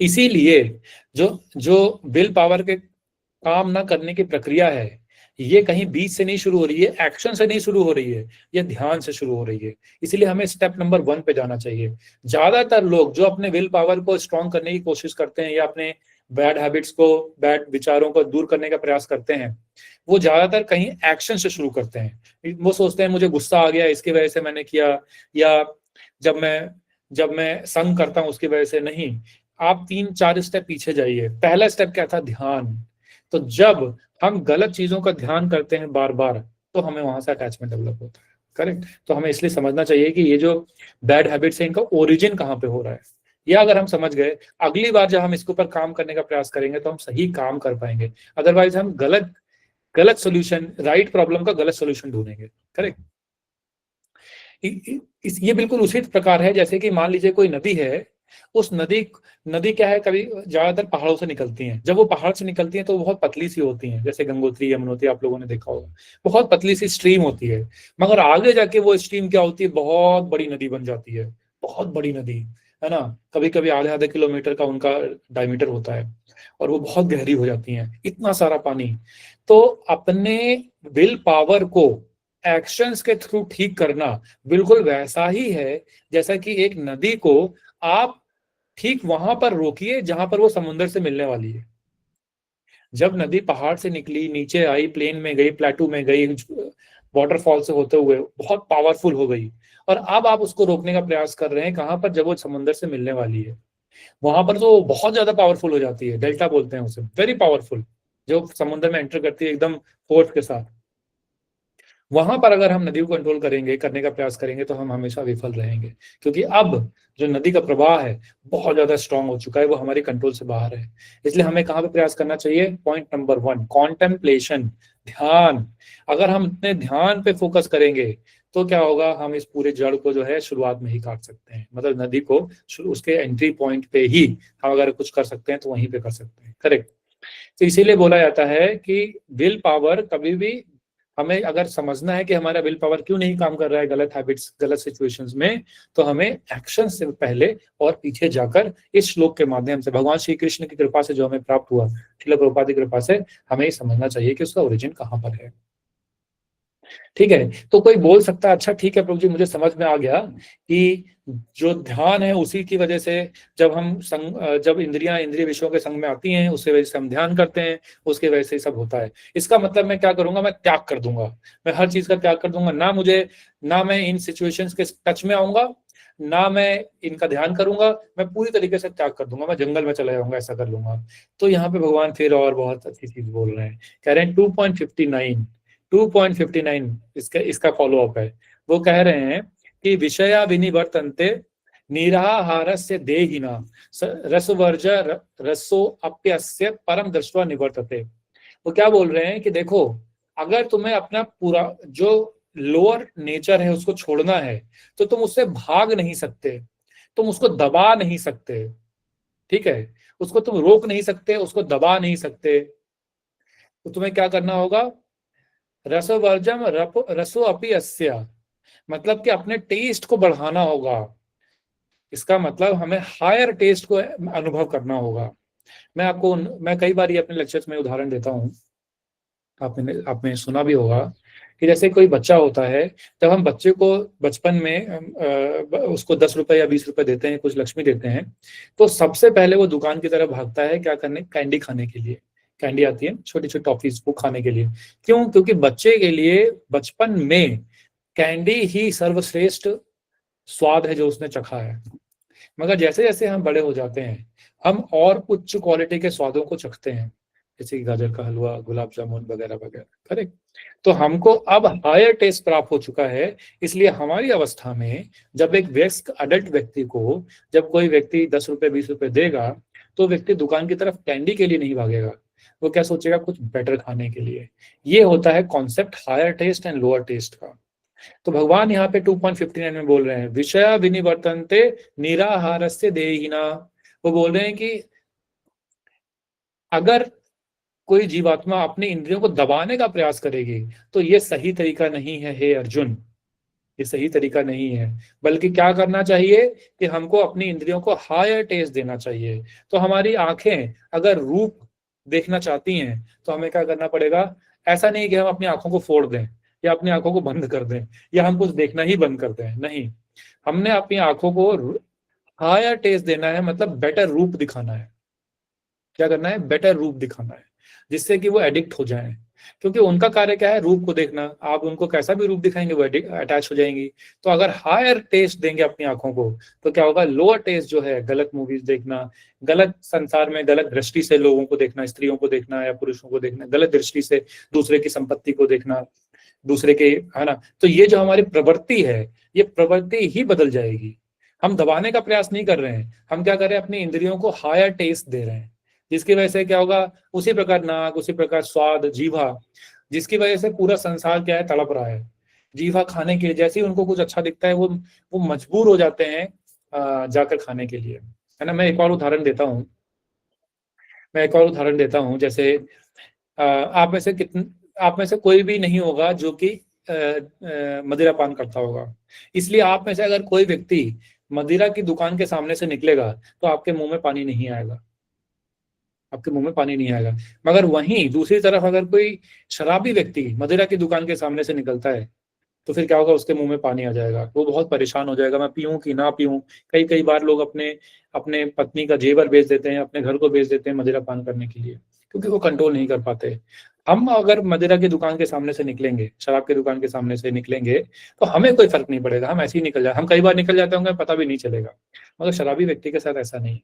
इसीलिए जो विल पावर के काम ना करने की प्रक्रिया है, ये कहीं बीच से नहीं शुरू हो रही है, एक्शन से नहीं शुरू हो रही है, ये ध्यान से शुरू हो रही है। इसलिए हमें स्टेप नंबर 1 पे जाना चाहिए। ज्यादातर लोग जो अपने विल पावर को स्ट्रॉन्ग करने की कोशिश करते हैं या अपने बैड हैबिट्स को, बैड विचारों को दूर करने का प्रयास करते हैं, वो ज्यादातर कहीं एक्शन से शुरू करते हैं। वो सोचते हैं मुझे गुस्सा आ गया इसकी वजह से मैंने किया, या जब मैं संग करता हूं उसकी वजह से। नहीं, आप 3-4 स्टेप पीछे जाइए। पहला स्टेप क्या था, ध्यान। तो जब हम गलत चीजों का ध्यान करते हैं बार बार तो हमें वहां से अटैचमेंट डेवलप होता है। करेक्ट। तो हमें इसलिए समझना चाहिए कि ये जो बैड हैबिट्स है इनका ओरिजिन कहाँ पे हो रहा है। या अगर हम समझ गए, अगली बार जब हम इसके ऊपर काम करने का प्रयास करेंगे तो हम सही काम कर पाएंगे। अदरवाइज हम गलत सोल्यूशन, राइट प्रॉब्लम का गलत सोल्यूशन ढूंढेंगे। करेक्ट। ये बिल्कुल उसी प्रकार है जैसे कि मान लीजिए कोई नदी है, उस नदी क्या है, कभी ज्यादातर पहाड़ों से निकलती हैं। जब वो पहाड़ से निकलती हैं तो बहुत पतली सी होती हैं, जैसे गंगोत्री, यमुनोत्री आप लोगों ने देखा होगा, बहुत पतली सी स्ट्रीम होती है। मगर आगे जाके वो स्ट्रीम क्या होती है, बहुत बड़ी नदी बन जाती है, बहुत बड़ी नदी, है ना। कभी कभी आधे किलोमीटर का उनका डायमीटर होता है और वो बहुत गहरी हो जाती है, इतना सारा पानी। तो अपने विल पावर को एक्शंस के थ्रू ठीक करना बिल्कुल वैसा ही है जैसा कि एक नदी को आप ठीक वहां पर रोकिए जहां पर वो समुद्र से मिलने वाली है। जब नदी पहाड़ से निकली, नीचे आई, प्लेन में गई, प्लेटू में गई, वाटरफॉल से होते हुए बहुत पावरफुल हो गई, और अब आप उसको रोकने का प्रयास कर रहे हैं कहां पर, जब वो समुद्र से मिलने वाली है। वहां पर तो बहुत ज्यादा पावरफुल हो जाती है, डेल्टा बोलते हैं उसे, वेरी पावरफुल, जो समुद्र में एंटर करती है एकदम फोर्स के साथ। वहां पर अगर हम नदी को कंट्रोल करने का प्रयास करेंगे तो हम हमेशा विफल रहेंगे, क्योंकि अब जो नदी का प्रवाह है बहुत ज्यादा स्ट्रांग हो चुका है, वो हमारे कंट्रोल से बाहर है। इसलिए हमें कहाँ पे प्रयास करना चाहिए, पॉइंट नंबर 1, कॉन्टेम्पलेशन, ध्यान। अगर हम अपने ध्यान पे फोकस करेंगे तो क्या होगा, हम इस पूरे जड़ को जो है शुरुआत में ही काट सकते हैं। मतलब नदी को उसके एंट्री पॉइंट पे ही हम अगर कुछ कर सकते हैं तो वहीं पे कर सकते हैं। करेक्ट। तो इसीलिए बोला जाता है कि विल पावर कभी भी हमें अगर समझना है कि हमारा विल पावर क्यों नहीं काम कर रहा है गलत हैबिट्स, गलत सिचुएशंस में, तो हमें एक्शन से पहले और पीछे जाकर इस श्लोक के माध्यम से भगवान श्री कृष्ण की कृपा से जो हमें प्राप्त हुआ, श्रील प्रभुपाद की कृपा से, हमें ये समझना चाहिए कि उसका ओरिजिन कहाँ पर है। ठीक है, तो कोई बोल सकता है अच्छा ठीक है प्रभु जी, मुझे समझ में आ गया कि जो ध्यान है उसी की वजह से जब इंद्रिय विषयों के संग में आती हैं, उसकी वजह से हम ध्यान करते हैं, उसकी वजह से ही सब होता है। इसका मतलब मैं क्या करूंगा, मैं त्याग कर दूंगा, मैं हर चीज का त्याग कर दूंगा, ना मैं इन सिचुएशंस के टच में आऊंगा, ना मैं इनका ध्यान करूंगा, मैं पूरी तरीके से त्याग कर दूंगा, मैं जंगल में चला जाऊंगा, ऐसा कर लूंगा। तो यहाँ पे भगवान फिर और बहुत अच्छी चीज बोल रहे हैं, कह रहे हैं 2.59 इसका फॉलो अप है। वो कह रहे हैं कि विषया विनिवर्तन्ते निराहारस्य देहिना रसवर्ज रसो अप्यस्य परम दृष्ट्वा निवर्तते। वो क्या बोल रहे हैं कि देखो, अगर तुम्हें अपना पूरा जो लोअर नेचर है उसको छोड़ना है, तो तुम उससे भाग नहीं सकते, तुम उसको दबा नहीं सकते, ठीक है, उसको तुम रोक नहीं सकते, उसको दबा नहीं सकते। तो तुम्हें क्या करना होगा, रसवर्जम रसो अपि अस्या, मतलब कि अपने टेस्ट को बढ़ाना होगा। इसका मतलब हमें हायर टेस्ट को अनुभव करना होगा। मैं कई बार ये अपने लेक्चर्स में उदाहरण देता हूँ, आपने सुना भी होगा कि जैसे कोई बच्चा होता है, जब हम बच्चे को बचपन में उसको 10 रुपए या 20 रुपए देते हैं, कुछ लक्ष्मी देते हैं, तो सबसे पहले वो दुकान की तरफ भागता है, क्या करने, कैंडी खाने के लिए। कैंडी आती है छोटी छोटी टॉफीज, वो खाने के लिए। क्यों? क्योंकि बच्चे के लिए बचपन में कैंडी ही सर्वश्रेष्ठ स्वाद है जो उसने चखा है। मगर जैसे जैसे हम बड़े हो जाते हैं, हम और उच्च क्वालिटी के स्वादों को चखते हैं, जैसे कि गाजर का हलवा, गुलाब जामुन वगैरह वगैरह, करेक्ट। तो हमको अब हायर टेस्ट प्राप्त हो चुका है। इसलिए हमारी अवस्था में जब एक वयस्क अडल्ट व्यक्ति को जब कोई व्यक्ति 10 रुपए 20 रुपए देगा, तो व्यक्ति दुकान की तरफ कैंडी के लिए नहीं भागेगा, वो क्या सोचेगा, कुछ बेटर खाने के लिए। ये होता है concept higher taste and lower taste का। तो भगवान यहाँ पे 2.59 में बोल रहे हैं, विषया विनिवर्तन्ते निराहारस्य देहिना। वो बोल रहे हैं कि अगर कोई जीवात्मा अपने इंद्रियों को दबाने का प्रयास करेगी, तो ये सही तरीका नहीं है हे अर्जुन, ये सही तरीका नहीं है। बल्कि क्या करना चाहिए कि हमको अपनी इंद्रियों को हायर टेस्ट देना चाहिए। तो हमारी आंखें अगर रूप देखना चाहती हैं, तो हमें क्या करना पड़ेगा, ऐसा नहीं कि हम अपनी आंखों को फोड़ दें या अपनी आंखों को बंद कर दें या हम कुछ देखना ही बंद कर दें, नहीं, हमने अपनी आंखों को हायर टेस्ट देना है, मतलब बेटर रूप दिखाना है। क्या करना है, बेटर रूप दिखाना है, जिससे कि वो एडिक्ट हो जाएं। क्योंकि उनका कार्य क्या है, रूप को देखना। आप उनको कैसा भी रूप दिखाएंगे वो अटैच हो जाएंगी। तो अगर हायर टेस्ट देंगे अपनी आंखों को, तो क्या होगा, लोअर टेस्ट जो है, गलत मूवीज देखना, गलत संसार में गलत दृष्टि से लोगों को देखना, स्त्रियों को देखना या पुरुषों को देखना, गलत दृष्टि से दूसरे की संपत्ति को देखना, दूसरे के, है ना, तो ये जो हमारी प्रवृत्ति है, ये प्रवृत्ति ही बदल जाएगी। हम दबाने का प्रयास नहीं कर रहे हैं, हम क्या कर रहे हैं, अपनी इंद्रियों को हायर टेस्ट दे रहे हैं, जिसकी वजह से क्या होगा, उसी प्रकार नाक, उसी प्रकार स्वाद, जीवा, जिसकी वजह से पूरा संसार क्या है, तड़प रहा है जीवा खाने के लिए। जैसे ही उनको कुछ अच्छा दिखता है, वो मजबूर हो जाते हैं जाकर खाने के लिए, है ना। मैं एक और उदाहरण देता हूँ, जैसे आप में से कोई भी नहीं होगा जो कि मदिरा पान करता होगा। इसलिए आप में से अगर कोई व्यक्ति मदिरा की दुकान के सामने से निकलेगा, तो आपके मुंह में पानी नहीं आएगा, आपके मुंह में पानी नहीं आएगा। मगर वहीं दूसरी तरफ अगर कोई शराबी व्यक्ति मदिरा की दुकान के सामने से निकलता है, तो फिर क्या होगा, उसके मुंह में पानी आ जाएगा, वो बहुत परेशान हो जाएगा, मैं पीऊं कि ना पीऊं। कई बार लोग अपने पत्नी का जेवर बेच देते हैं, अपने घर को बेच देते हैं मदिरा पान करने के लिए, क्योंकि वो कंट्रोल नहीं कर पाते। हम अगर मदिरा की दुकान के सामने से निकलेंगे, शराब की दुकान के सामने से निकलेंगे, तो हमें कोई फर्क नहीं पड़ेगा, हम ऐसे ही निकल जाए। हम कई बार निकल जाते होंगे, पता भी नहीं चलेगा, मगर शराबी व्यक्ति के साथ ऐसा नहीं।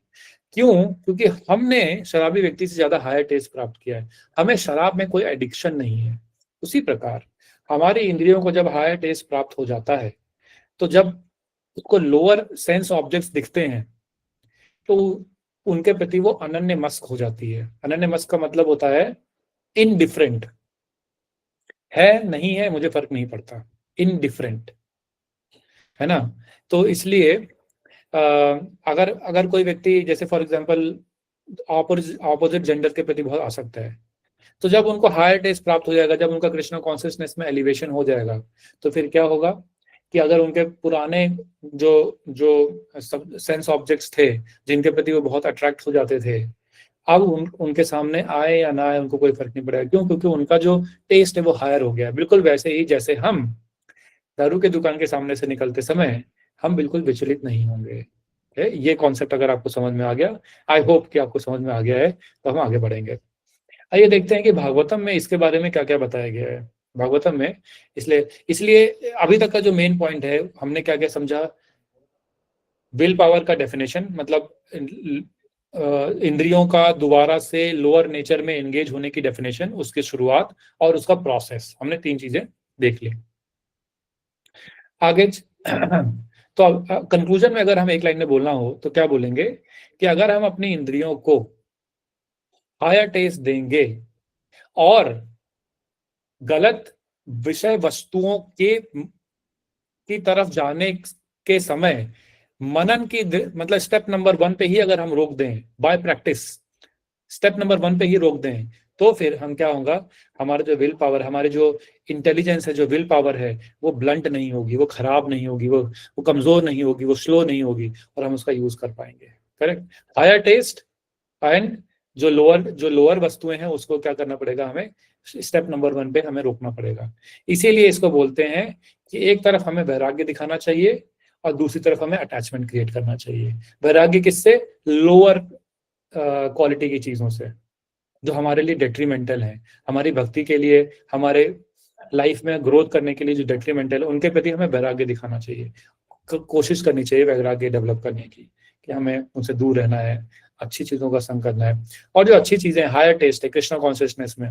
क्यों? क्योंकि हमने शराबी व्यक्ति से ज्यादा हायर टेस्ट प्राप्त किया है, हमें शराब में कोई एडिक्शन नहीं है। उसी प्रकार हमारी इंद्रियों को जब हायर टेस्ट प्राप्त हो जाता है, तो जब उसको लोअर सेंस ऑब्जेक्ट्स दिखते हैं, तो उनके प्रति वो अनन्य मस्क हो जाती है। अनन्य मस्क का मतलब होता है इनडिफरेंट, है नहीं है मुझे फर्क नहीं पड़ता, इनडिफरेंट, है ना। तो इसलिए अगर कोई व्यक्ति, जैसे फॉर एग्जांपल ऑपोजिट जेंडर के प्रति बहुत आसक्त है, तो जब उनको हायर टेस्ट प्राप्त हो जाएगा, जब उनका कृष्णा कॉन्शियसनेस में एलिवेशन हो जाएगा, तो फिर क्या होगा कि अगर उनके पुराने जो जो सेंस ऑब्जेक्ट्स थे जिनके प्रति वो बहुत अट्रैक्ट हो जाते थे, अब उनके सामने आए या ना आए उनको कोई फर्क नहीं पड़ेगा। क्यों? क्योंकि उनका जो टेस्ट है वो हायर हो गया। बिल्कुल वैसे ही जैसे हम दारू के दुकान के सामने से निकलते समय हम बिल्कुल विचलित नहीं होंगे। ये कॉन्सेप्ट अगर आपको समझ में आ गया, आई होप कि आपको समझ में आ गया है, तो हम आगे बढ़ेंगे। आइए देखते हैं कि भागवतम में इसके बारे में क्या क्या बताया गया है। भागवतम में इसलिए अभी तक का जो मेन पॉइंट है, हमने क्या क्या समझा। विल पावर का डेफिनेशन, मतलब इंद्रियों का दोबारा से लोअर नेचर में एंगेज होने की डेफिनेशन, उसकी शुरुआत और उसका प्रोसेस, हमने 3 चीजें देख ली। आगे तो कंक्लूजन में अगर हम एक लाइन में बोलना हो तो क्या बोलेंगे कि अगर हम अपनी इंद्रियों को हायर टेस्ट देंगे और गलत विषय वस्तुओं की तरफ जाने के समय मनन की, मतलब स्टेप नंबर 1 पे ही अगर हम रोक दें, बाय प्रैक्टिस स्टेप नंबर 1 पे ही रोक दें, तो फिर हम क्या होगा, हमारा जो विल पावर, हमारे जो इंटेलिजेंस है, जो विल पावर है, वो ब्लंट नहीं होगी, वो खराब नहीं होगी, वो कमजोर नहीं होगी, वो स्लो नहीं होगी, और हम उसका यूज कर पाएंगे। करेक्ट। हायर टेस्ट एंड जो लोअर वस्तुएं हैं उसको क्या करना पड़ेगा, हमें स्टेप नंबर 1 पे हमें रोकना पड़ेगा। इसीलिए इसको बोलते हैं कि एक तरफ हमें वैराग्य दिखाना चाहिए और दूसरी तरफ हमें अटैचमेंट क्रिएट करना चाहिए। वैराग्य किससे? लोअर क्वालिटी की चीजों से जो हमारे लिए डेट्रीमेंटल है, हमारी भक्ति के लिए, हमारे लाइफ में ग्रोथ करने के लिए जो डेट्रीमेंटल है, उनके प्रति हमें वैराग्य दिखाना चाहिए। कोशिश करनी चाहिए वैराग्य डेवलप करने की, कि हमें उनसे दूर रहना है, अच्छी चीजों का संग करना है। और जो अच्छी चीजें, हायर टेस्ट है कृष्णा कॉन्शियसनेस में,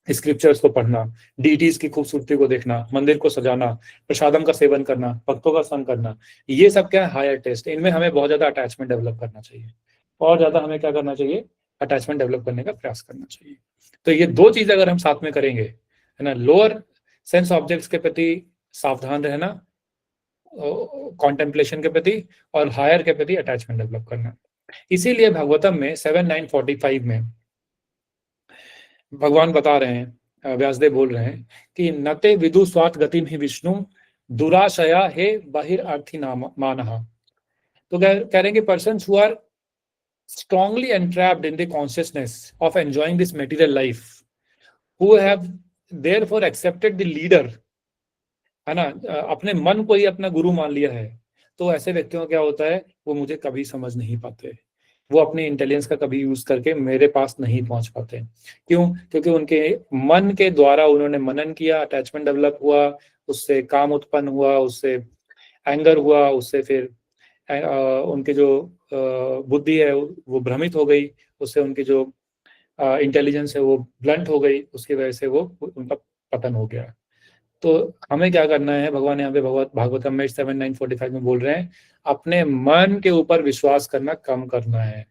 स्क्रिप्चर्स को पढ़ना, डीटीज की खूबसूरती को देखना, मंदिर को सजाना, प्रसादम का सेवन करना, भक्तों का संग करना, ये सब क्या है? Higher taste. इनमें हमें बहुत ज्यादा अटैचमेंट डेवलप करना चाहिए, और ज्यादा हमें क्या करना चाहिए? अटैचमेंट डेवलप करने का प्रयास करना चाहिए। तो ये 2 चीजें अगर हम साथ में करेंगे, है ना, लोअर सेंस ऑब्जेक्ट्स के प्रति सावधान रहना, कॉन्टेम्पलेशन के प्रति, और हायर के प्रति अटैचमेंट डेवलप करना। इसीलिए भागवतम में 7:9-45 में भगवान बता रहे हैं, व्यासदेव बोल रहे हैं कि नते विदु स्वार्थ गतिम ही विष्णु दुराशया हे बहिर्र्थी मानहा। तो कह रहे हैं कि persons who are strongly entrapped in the consciousness of enjoying this material life, who have therefore accepted the leader, है ना, अपने मन को ही अपना गुरु मान लिया है, तो ऐसे व्यक्तियों का क्या होता है, वो मुझे कभी समझ नहीं पाते, वो अपनी इंटेलिजेंस का कभी यूज करके मेरे पास नहीं पहुंच पाते। क्यों? क्योंकि उनके मन के द्वारा उन्होंने मनन किया, अटैचमेंट डेवलप हुआ, उससे काम उत्पन्न हुआ, उससे एंगर हुआ, उससे फिर उनके जो बुद्धि है वो भ्रमित हो गई, उससे उनकी जो इंटेलिजेंस है वो ब्लंट हो गई, उसकी वजह से वो उनका पतन हो गया। तो हमें क्या करना है, भगवान यहाँ पे भागवतम में 7:9-45 में बोल रहे हैं, अपने मन के ऊपर विश्वास करना कम करना है,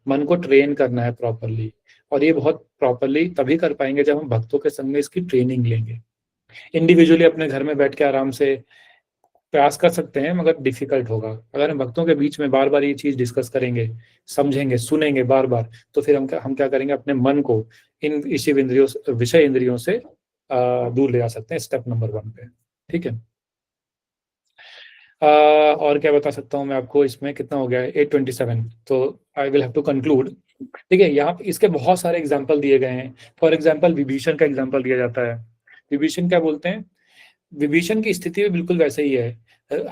मन को ट्रेन करना है प्रॉपरली। और ये बहुत प्रॉपरली तभी कर पाएंगे जब हम भक्तों के संग में इसकी ट्रेनिंग लेंगे। इंडिविजुअली अपने घर में बैठ के आराम से प्रयास कर सकते हैं, मगर डिफिकल्ट होगा। अगर हम भक्तों के बीच में बार बार ये चीज डिस्कस करेंगे, समझेंगे, सुनेंगे बार बार, तो फिर हम क्या करेंगे, अपने मन को इन विषय इंद्रियों से दूर ले जा सकते हैं, स्टेप नंबर 1 पे। ठीक है। और क्या बता सकता हूँ मैं आपको, इसमें कितना हो गया है? 8:27। तो I will have to conclude. ठीक है, यहाँ इसके बहुत सारे एग्जाम्पल दिए गए हैं। फॉर एग्जाम्पल विभीषण का एग्जाम्पल दिया जाता है। विभीषण क्या बोलते हैं? विभीषण की स्थिति भी बिल्कुल वैसे ही है।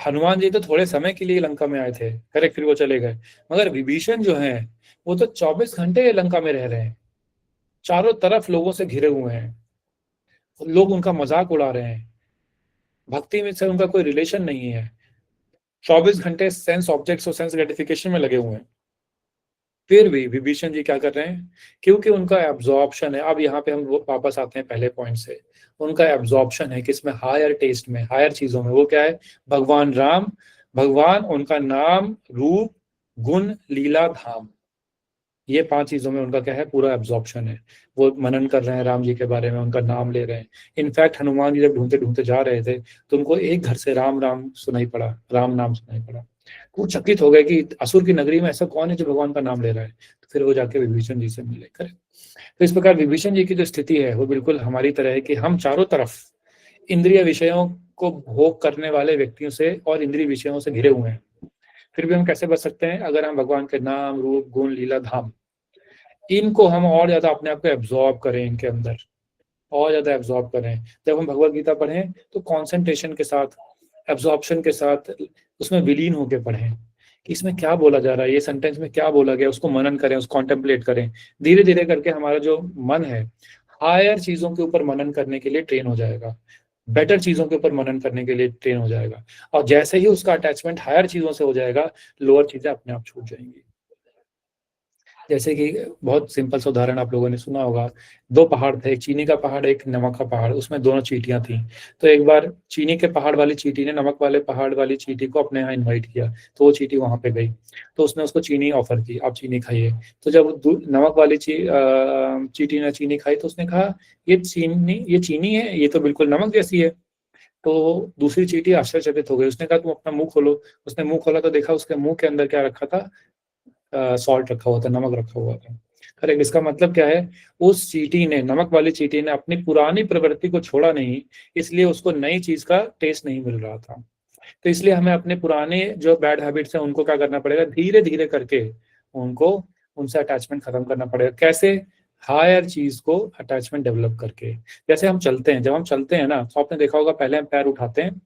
हनुमान जी तो थोड़े समय के लिए लंका में आए थे, करेक्ट, फिर वो चले गए, मगर विभीषण जो है वो तो 24 घंटे लंका में रह रहे हैं, चारों तरफ लोगों से घिरे हुए हैं, लोग उनका मजाक उड़ा रहे हैं, भक्ति में से उनका कोई रिलेशन नहीं है, 24 घंटे सेंस ऑब्जेक्ट्स और सेंस ग्रेटिफिकेशन में लगे हुए हैं। फिर भी विभीषण जी क्या कर रहे हैं? क्योंकि उनका एब्जॉर्प्शन है। अब यहाँ पे हम वापस आते हैं पहले पॉइंट से, उनका एब्जॉर्प्शन है किसमें? हायर टेस्ट में, हायर चीजों में। वो क्या है? भगवान राम, भगवान, उनका नाम, रूप, गुण, लीला, धाम, ये 5 चीजों में उनका क्या है? पूरा एब्जॉर्प्शन है। वो मनन कर रहे हैं राम जी के बारे में, उनका नाम ले रहे हैं। इनफैक्ट हनुमान जी जब ढूंढते ढूंढते जा रहे थे तो उनको एक घर से राम नाम सुनाई पड़ा, वो चकित हो गए कि असुर की नगरी में ऐसा कौन है जो भगवान का नाम ले रहा है। तो फिर वो जाके विभीषण जी से मिले। करें तो इस प्रकार विभीषण जी की जो स्थिति है वो बिल्कुल हमारी तरह है कि हम चारों तरफ इंद्रिय विषयों को भोग करने वाले व्यक्तियों से और इंद्रिय विषयों से घिरे हुए हैं। फिर भी हम कैसे बच सकते हैं? अगर हम भगवान के नाम, रूप, गुण, लीला, धाम, इनको हम और ज्यादा अपने आप को एब्जॉर्ब करें, इनके अंदर और ज्यादा एब्जॉर्ब करें। जब हम भगवत गीता पढ़ें तो कॉन्सेंट्रेशन के साथ, एब्जॉर्प्शन के साथ उसमें विलीन होकर पढ़ें कि इसमें क्या बोला जा रहा है, ये सेंटेंस में क्या बोला गया, उसको मनन करें, उसको कॉन्टेम्पलेट करें। धीरे धीरे करके हमारा जो मन है हायर चीजों के ऊपर मनन करने के लिए ट्रेन हो जाएगा, बेटर चीजों के ऊपर मनन करने के लिए ट्रेन हो जाएगा। और जैसे ही उसका अटैचमेंट हायर चीजों से हो जाएगा, लोअर चीजें अपने आप छूट जाएंगी। जैसे कि बहुत सिंपल सा उदाहरण आप लोगों ने सुना होगा, दो पहाड़ थे, एक चीनी का पहाड़, एक नमक का पहाड़, उसमें दोनों चींटियां थी। तो एक बार चीनी के पहाड़ वाली चींटी ने नमक वाले पहाड़ वाली चींटी को अपने यहाँ इन्वाइट किया, तो वो चींटी वहां पे गई, तो उसने उसको चीनी ऑफर की, आप चीनी खाइए। तो जब नमक वाली चींटी ने चीनी खाई तो उसने कहा ये चीनी है, ये तो बिल्कुल नमक जैसी है। तो दूसरी चींटी आश्चर्यचकित हो गई, उसने कहा तुम अपना मुंह खोलो। उसने मुंह खोला तो देखा उसके मुंह के अंदर क्या रखा था, सॉल्ट रखा हुआ था, नमक रखा हुआ था। करेक्ट। इसका मतलब क्या है, उस चींटी ने, नमक वाली चींटी ने अपनी पुरानी प्रवृत्ति को छोड़ा नहीं, इसलिए उसको नई चीज का टेस्ट नहीं मिल रहा था। तो इसलिए हमें अपने पुराने जो बैड हैबिट्स हैं उनको क्या करना पड़ेगा, धीरे धीरे करके उनको, उनसे अटैचमेंट खत्म करना पड़ेगा। कैसे? हायर चीज को अटैचमेंट डेवलप करके। जैसे हम चलते हैं, जब हम चलते हैं ना, तो आपने देखा होगा पहले हम पैर उठाते हैं,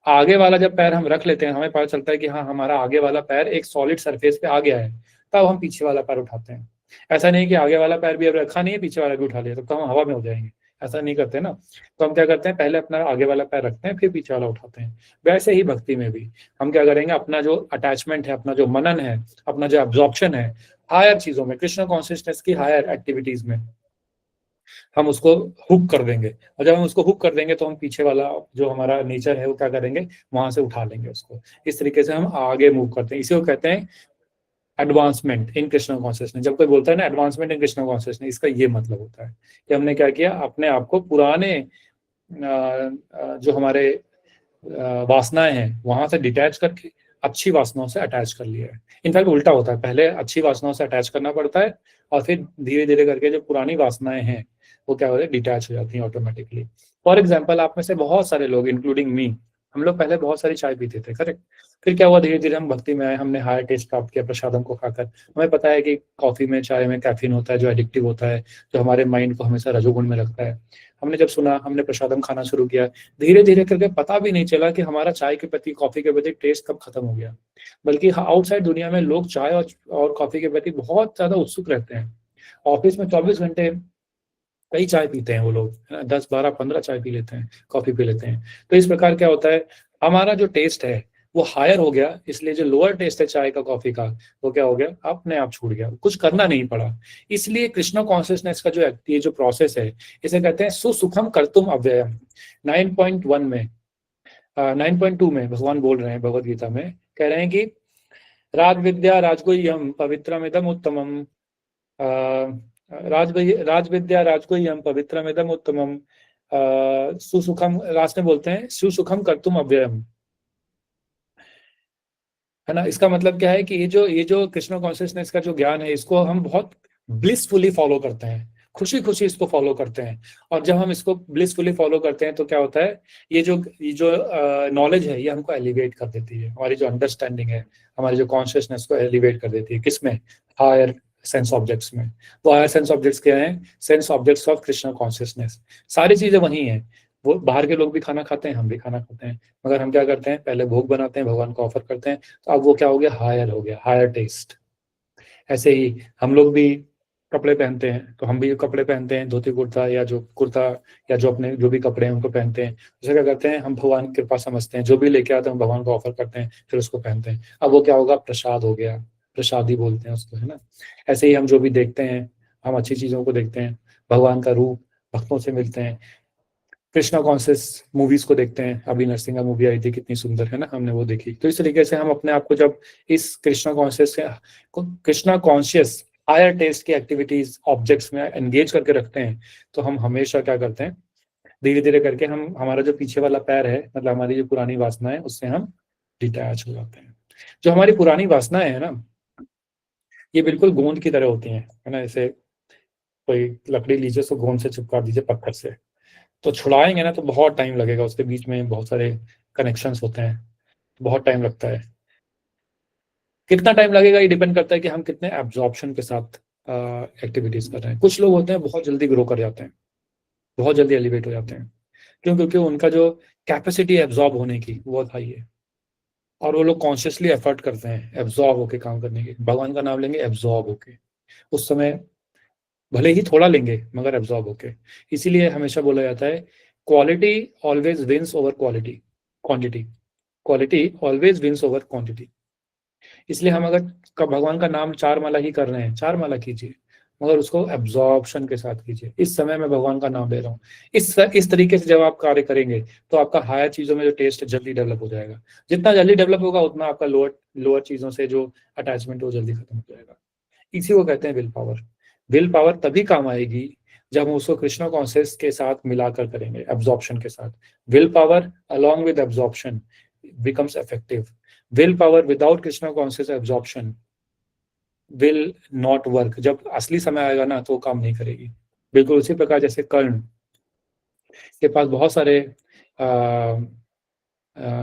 आगे वाला जब पैर हम रख लेते हैं, हमें पता चलता है कि हाँ हमारा आगे वाला पैर एक सॉलिड सरफेस पे आ गया है, तब हम पीछे वाला पैर उठाते हैं। ऐसा नहीं कि आगे वाला पैर भी अब रखा नहीं है, पीछे वाला भी उठा लिया, तो हम हवा में हो जाएंगे, ऐसा नहीं करते ना। तो हम क्या करते हैं, पहले अपना आगे वाला पैर रखते हैं, फिर पीछे वाला उठाते हैं। वैसे ही भक्ति में भी हम क्या करेंगे, अपना जो अटैचमेंट है, अपना जो मनन है, अपना जो एब्जॉर्प्शन है हायर चीजों में, कृष्ण कॉन्शियसनेस की हायर एक्टिविटीज में, हम उसको हुक कर देंगे। और जब हम उसको हुक कर देंगे तो हम पीछे वाला जो हमारा नेचर है वो क्या करेंगे, वहां से उठा लेंगे उसको। इस तरीके से हम आगे मूव करते हैं। इसी को कहते हैं एडवांसमेंट इन कृष्ण कॉन्शियसनेस। जब कोई बोलता है ना एडवांसमेंट इन कृष्ण कॉन्शियसनेस, इसका ये मतलब होता है कि हमने क्या किया, अपने आप को पुराने जो हमारे वासनाएं हैं वहां से डिटैच करके अच्छी वासनाओं से अटैच कर लिया है। इनफैक्ट उल्टा होता है, पहले अच्छी वासनाओं से अटैच करना पड़ता है और फिर धीरे धीरे करके जो पुरानी वासनाएं हैं वो क्या होता है, डिटैच हो जाती हैं ऑटोमेटिकली। फॉर एग्जाम्पल, आप में से बहुत सारे लोग, इंक्लूडिंग मी, हम लोग पहले बहुत सारी चाय पीते थे, करेक्ट। फिर क्या हुआ, धीरे धीरे हम भक्ति में आए, हमने हायर टेस्ट प्राप्त किया प्रसादम को खाकर। हमें पता है कि कॉफी में, चाय में कैफीन होता है जो एडिक्टिव होता है, जो हमारे माइंड को हमेशा रजोगुण में रखता है। हमने जब सुना, हमने प्रसादम खाना शुरू किया, धीरे धीरे करके पता भी नहीं चला कि हमारा चाय के प्रति, कॉफी के प्रति टेस्ट कब खत्म हो गया। बल्कि आउटसाइड दुनिया में लोग चाय और कॉफी के प्रति बहुत ज्यादा उत्सुक रहते हैं। ऑफिस में 24 घंटे कई चाय पीते हैं वो लोग, है ना, 10, 12, 15 चाय पी लेते हैं, कॉफी पी लेते हैं। तो इस प्रकार क्या होता है, हमारा जो टेस्ट है वो हायर हो गया, इसलिए जो लोअर टेस्ट है चाय का, कॉफी का, वो क्या हो गया, अपने आप छूट गया, कुछ करना नहीं पड़ा। इसलिए कृष्ण कॉन्शियसनेस का जो ये जो प्रोसेस है, इसे कहते हैं सुसुखम कर्तुम अव्ययम। 9.1 में 9.2 में भगवान बोल रहे हैं भगवत गीता में, कह रहे हैं कि राज विद्या राजगुह्यम पवित्रमिदम उत्तमम, राज विद्या राजगुह्यम पवित्रमिदम उत्तमम, सुसुखम, लास्ट में बोलते हैं सुसुखम कर्तुम अव्ययम, है ना। इसका मतलब क्या है कि ये जो कृष्ण कॉन्शियसनेस का जो ज्ञान है, इसको हम बहुत ब्लिसफुली फॉलो करते हैं, खुशी खुशी इसको फॉलो करते हैं। और जब हम इसको ब्लिसफुली फॉलो करते हैं तो क्या होता है, ये जो नॉलेज है ये हमको एलिवेट कर देती है, हमारी जो अंडरस्टैंडिंग है, हमारी जो कॉन्शियसनेस को एलिवेट कर देती है। किसमें? हायर सेंस ऑब्जेक्ट्स में। वो हायर सेंस ऑब्जेक्ट्स क्या है? Sense objects of Krishna consciousness. सारी चीजें वही हैं। वो बाहर के लोग भी खाना खाते हैं, हम भी खाना खाते हैं, मगर हम क्या करते हैं, पहले भोग बनाते हैं, भगवान को ऑफर करते हैं, तो अब वो क्या हो गया, हायर हो गया, हायर टेस्ट। ऐसे ही हम लोग भी कपड़े पहनते हैं, तो हम भी कपड़े पहनते हैं, धोती कुर्ता या जो कुर्ता या जो अपने जो भी कपड़े हैं उनको पहनते हैं। उसे क्या करते हैं, हम भगवान की कृपा समझते हैं, जो भी लेके आते हैं हम भगवान को ऑफर करते हैं, फिर उसको पहनते हैं। अब वो क्या होगा, प्रसाद हो गया, प्रसादी बोलते हैं उसको, है ना। ऐसे ही हम जो भी देखते हैं, हम अच्छी चीजों को देखते हैं, भगवान का रूप, भक्तों से मिलते हैं, कृष्णा कॉन्शियस मूवीज को देखते हैं। अभी नरसिंहा मूवी आई थी, कितनी सुंदर है ना, हमने वो देखी। तो इस तरीके से हम अपने आप को जब इस कृष्णा कॉन्शियस हायर टेस्ट की एक्टिविटीज, ऑब्जेक्ट्स में एंगेज करके रखते हैं, तो हम हमेशा क्या करते हैं, धीरे धीरे करके हम, हमारा जो पीछे वाला पैर है, मतलब हमारी जो पुरानी वासना है, उससे हम डिटैच हो जाते हैं। जो हमारी पुरानी वासनाएं है ना, ये बिल्कुल गोंद की तरह होती हैं, है ना। जैसे कोई लकड़ी लीजिए, उसको गोंद से चिपका दीजिए पत्थर से, तो छुड़ाएंगे ना तो बहुत टाइम लगेगा, उसके बीच में बहुत सारे कनेक्शंस होते हैं, बहुत टाइम लगता है। कितना टाइम लगेगा ये डिपेंड करता है कि हम कितने एब्जॉर्प्शन के साथ एक्टिविटीज कर रहे हैं। कुछ लोग होते हैं बहुत जल्दी ग्रो कर जाते हैं, बहुत जल्दी एलिवेट हो जाते हैं, क्यों? क्योंकि उनका जो कैपेसिटी एब्जॉर्ब होने की बहुत हाई है, और वो लोग कॉन्शियसली एफर्ट करते हैं एब्जॉर्ब होके काम करने की। भगवान का नाम लेंगे एब्जॉर्ब होके, उस समय भले ही थोड़ा लेंगे मगर एब्जॉर्ब होके। इसीलिए हमेशा बोला जाता है quality always wins over quality, quantity, quality always wins over quantity. इसलिए हम अगर भगवान का नाम 4 माला ही कर रहे हैं, 4 माला कीजिए, मगर उसको एब्जॉर्प्शन के साथ कीजिए। इस समय मैं भगवान का नाम ले रहा हूँ, इस तरीके से जब आप कार्य करेंगे तो आपका हायर चीजों में जो टेस्ट जल्दी डेवलप हो जाएगा। जितना जल्दी डेवलप होगा उतना आपका लोअर चीजों से जो अटैचमेंट वो जल्दी खत्म हो जाएगा। इसी को कहते हैं विल पावर। विल पावर तभी काम आएगी जब हम उसको कृष्णा कॉन्शियस के साथ मिलाकर करेंगे, एब्जॉर्प्शन के साथ। Will power along with absorption becomes effective. Will power without Krishna conscious absorption will not work. जब असली समय आएगा ना तो वो काम नहीं करेगी। बिल्कुल उसी प्रकार जैसे कर्ण के पास बहुत सारे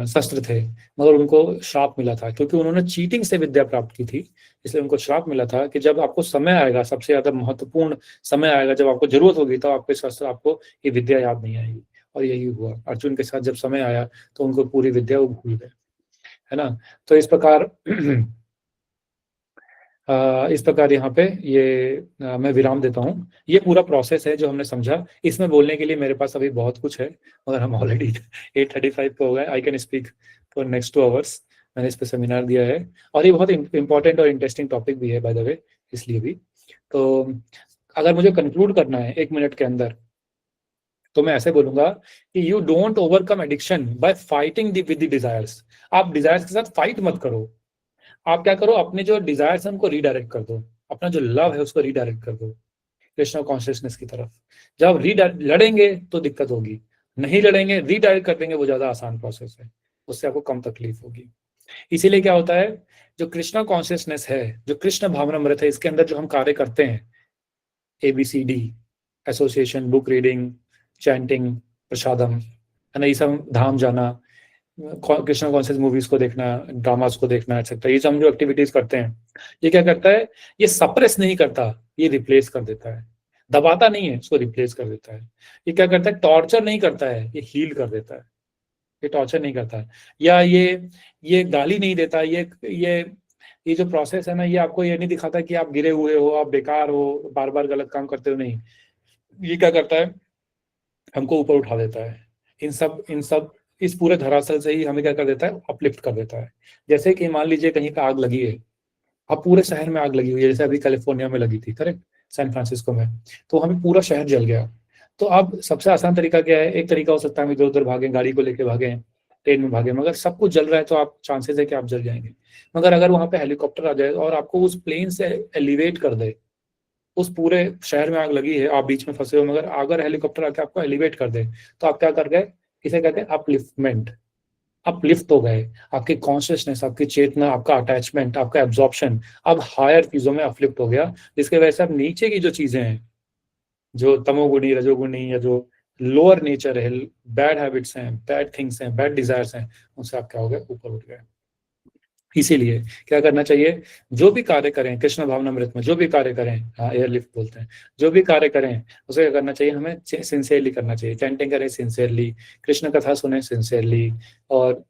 शस्त्र थे, मगर उनको श्राप मिला था क्योंकि उन्होंने चीटिंग से विद्या प्राप्त की थी। इसलिए उनको श्राप मिला था कि जब आपको समय आएगा, सबसे ज्यादा महत्वपूर्ण समय आएगा, जब आपको जरूरत होगी, तो आपके शस्त्र, आपको ये विद्या याद नहीं आएगी। और यही हुआ अर्जुन के साथ। जब समय आया तो उनको पूरी विद्या वो भूल गए, है ना। तो इस प्रकार यहाँ पे ये मैं विराम देता हूँ। ये पूरा प्रोसेस है जो हमने समझा। इसमें बोलने के लिए मेरे पास अभी बहुत कुछ है, मगर हम ऑलरेडी 8:35 पे हो गए। I can speak for next 2 hours. मैंने इस पे सेमिनार दिया है और ये बहुत इंपॉर्टेंट और इंटरेस्टिंग टॉपिक भी है बाय द वे, इसलिए भी। तो अगर मुझे कंक्लूड करना है 1 मिनट के अंदर, तो मैं ऐसे बोलूंगा कि you don't overcome addiction bye fighting with the desires. आप डिजायर्स के साथ फाइट मत करो। आप क्या करो, अपने जो डिजायर्स हैं उनको रीडायरेक्ट कर दो, अपना जो लव है उसको रीडायरेक्ट कर दो कृष्णा कॉन्शियसनेस की तरफ। जब लड़ेंगे तो दिक्कत होगी, नहीं लड़ेंगे, रीडायरेक्ट कर देंगे, वो ज्यादा आसान प्रोसेस है, उससे आपको कम तकलीफ होगी। इसीलिए क्या होता है, जो कृष्णा कॉन्शियसनेस है, जो कृष्ण भावनामृत है, इसके अंदर जो हम कार्य करते हैं, ABCD, association, book reading, chanting, prasadam, है ना, ये सब, धाम जाना, कृष्णा कॉन्शियस मूवीज को देखना, ड्रामास को देखना, एक्सेट्रा, ये सब जो एक्टिविटीज करते हैं, ये क्या करता है, ये सप्रेस नहीं करता, ये रिप्लेस कर देता है। दबाता नहीं है, इसको रिप्लेस कर देता है। ये क्या करता है, टॉर्चर नहीं करता है, ये हील कर देता है। ये टॉर्चर नहीं करता है, या ये गाली नहीं देता। ये जो प्रोसेस है ना, ये आपको ये नहीं दिखाता कि आप गिरे हुए हो, आप बेकार हो, बार बार गलत काम करते हो, नहीं। ये क्या करता है, हमको ऊपर उठा देता है। इन सब इस पूरे धरातल से ही हमें क्या कर देता है, अपलिफ्ट कर देता है। जैसे कि मान लीजिए कहीं पे आग लगी है, अब पूरे शहर में आग लगी हुई है, जैसे अभी कैलिफोर्निया में लगी थी, करेक्ट, सैन फ्रांसिस्को में, तो हमें पूरा शहर जल गया। तो अब सबसे आसान तरीका क्या है, एक तरीका हो सकता है हम इधर उधर भागे, गाड़ी को लेके भागे, ट्रेन में भागे, मगर सब कुछ जल रहा है तो आप चांसेस है कि आप जल जाएंगे। मगर अगर वहां पे हेलीकॉप्टर आ जाए और आपको उस प्लेन से एलिवेट कर दे, उस पूरे शहर में आग लगी है, आप बीच में फंसे हो, मगर अगर हेलीकॉप्टर आके आपको एलिवेट कर दे, तो आप क्या कर गए, इसे कहते हैं अपलिफ्टमेंट। अपलिफ्ट हो गए, आपकी कॉन्शियसनेस, आपकी चेतना, आपका अटैचमेंट, आपका एब्जॉर्प्शन अब हायर चीजों में अपलिफ्ट हो गया, जिसके वजह से अब नीचे की जो चीजें हैं, जो तमोगुणी, रजोगुणी, या जो लोअर नेचर है, बैड हैबिट्स हैं, बैड थिंग्स हैं, बैड डिजायर्स हैं, उनसे आप क्या हो गए, ऊपर उठ गए। इसीलिए क्या करना चाहिए, जो भी कार्य करें कृष्ण भावनामृत में, जो भी कार्य करें, हाँ एयरलिफ्ट बोलते हैं, जो भी कार्य करें उसे क्या करना चाहिए, हमें सिंसियरली करना चाहिए। चैंटिंग करें सिंसियरली, कृष्ण कथा सुने सिंसियरली, और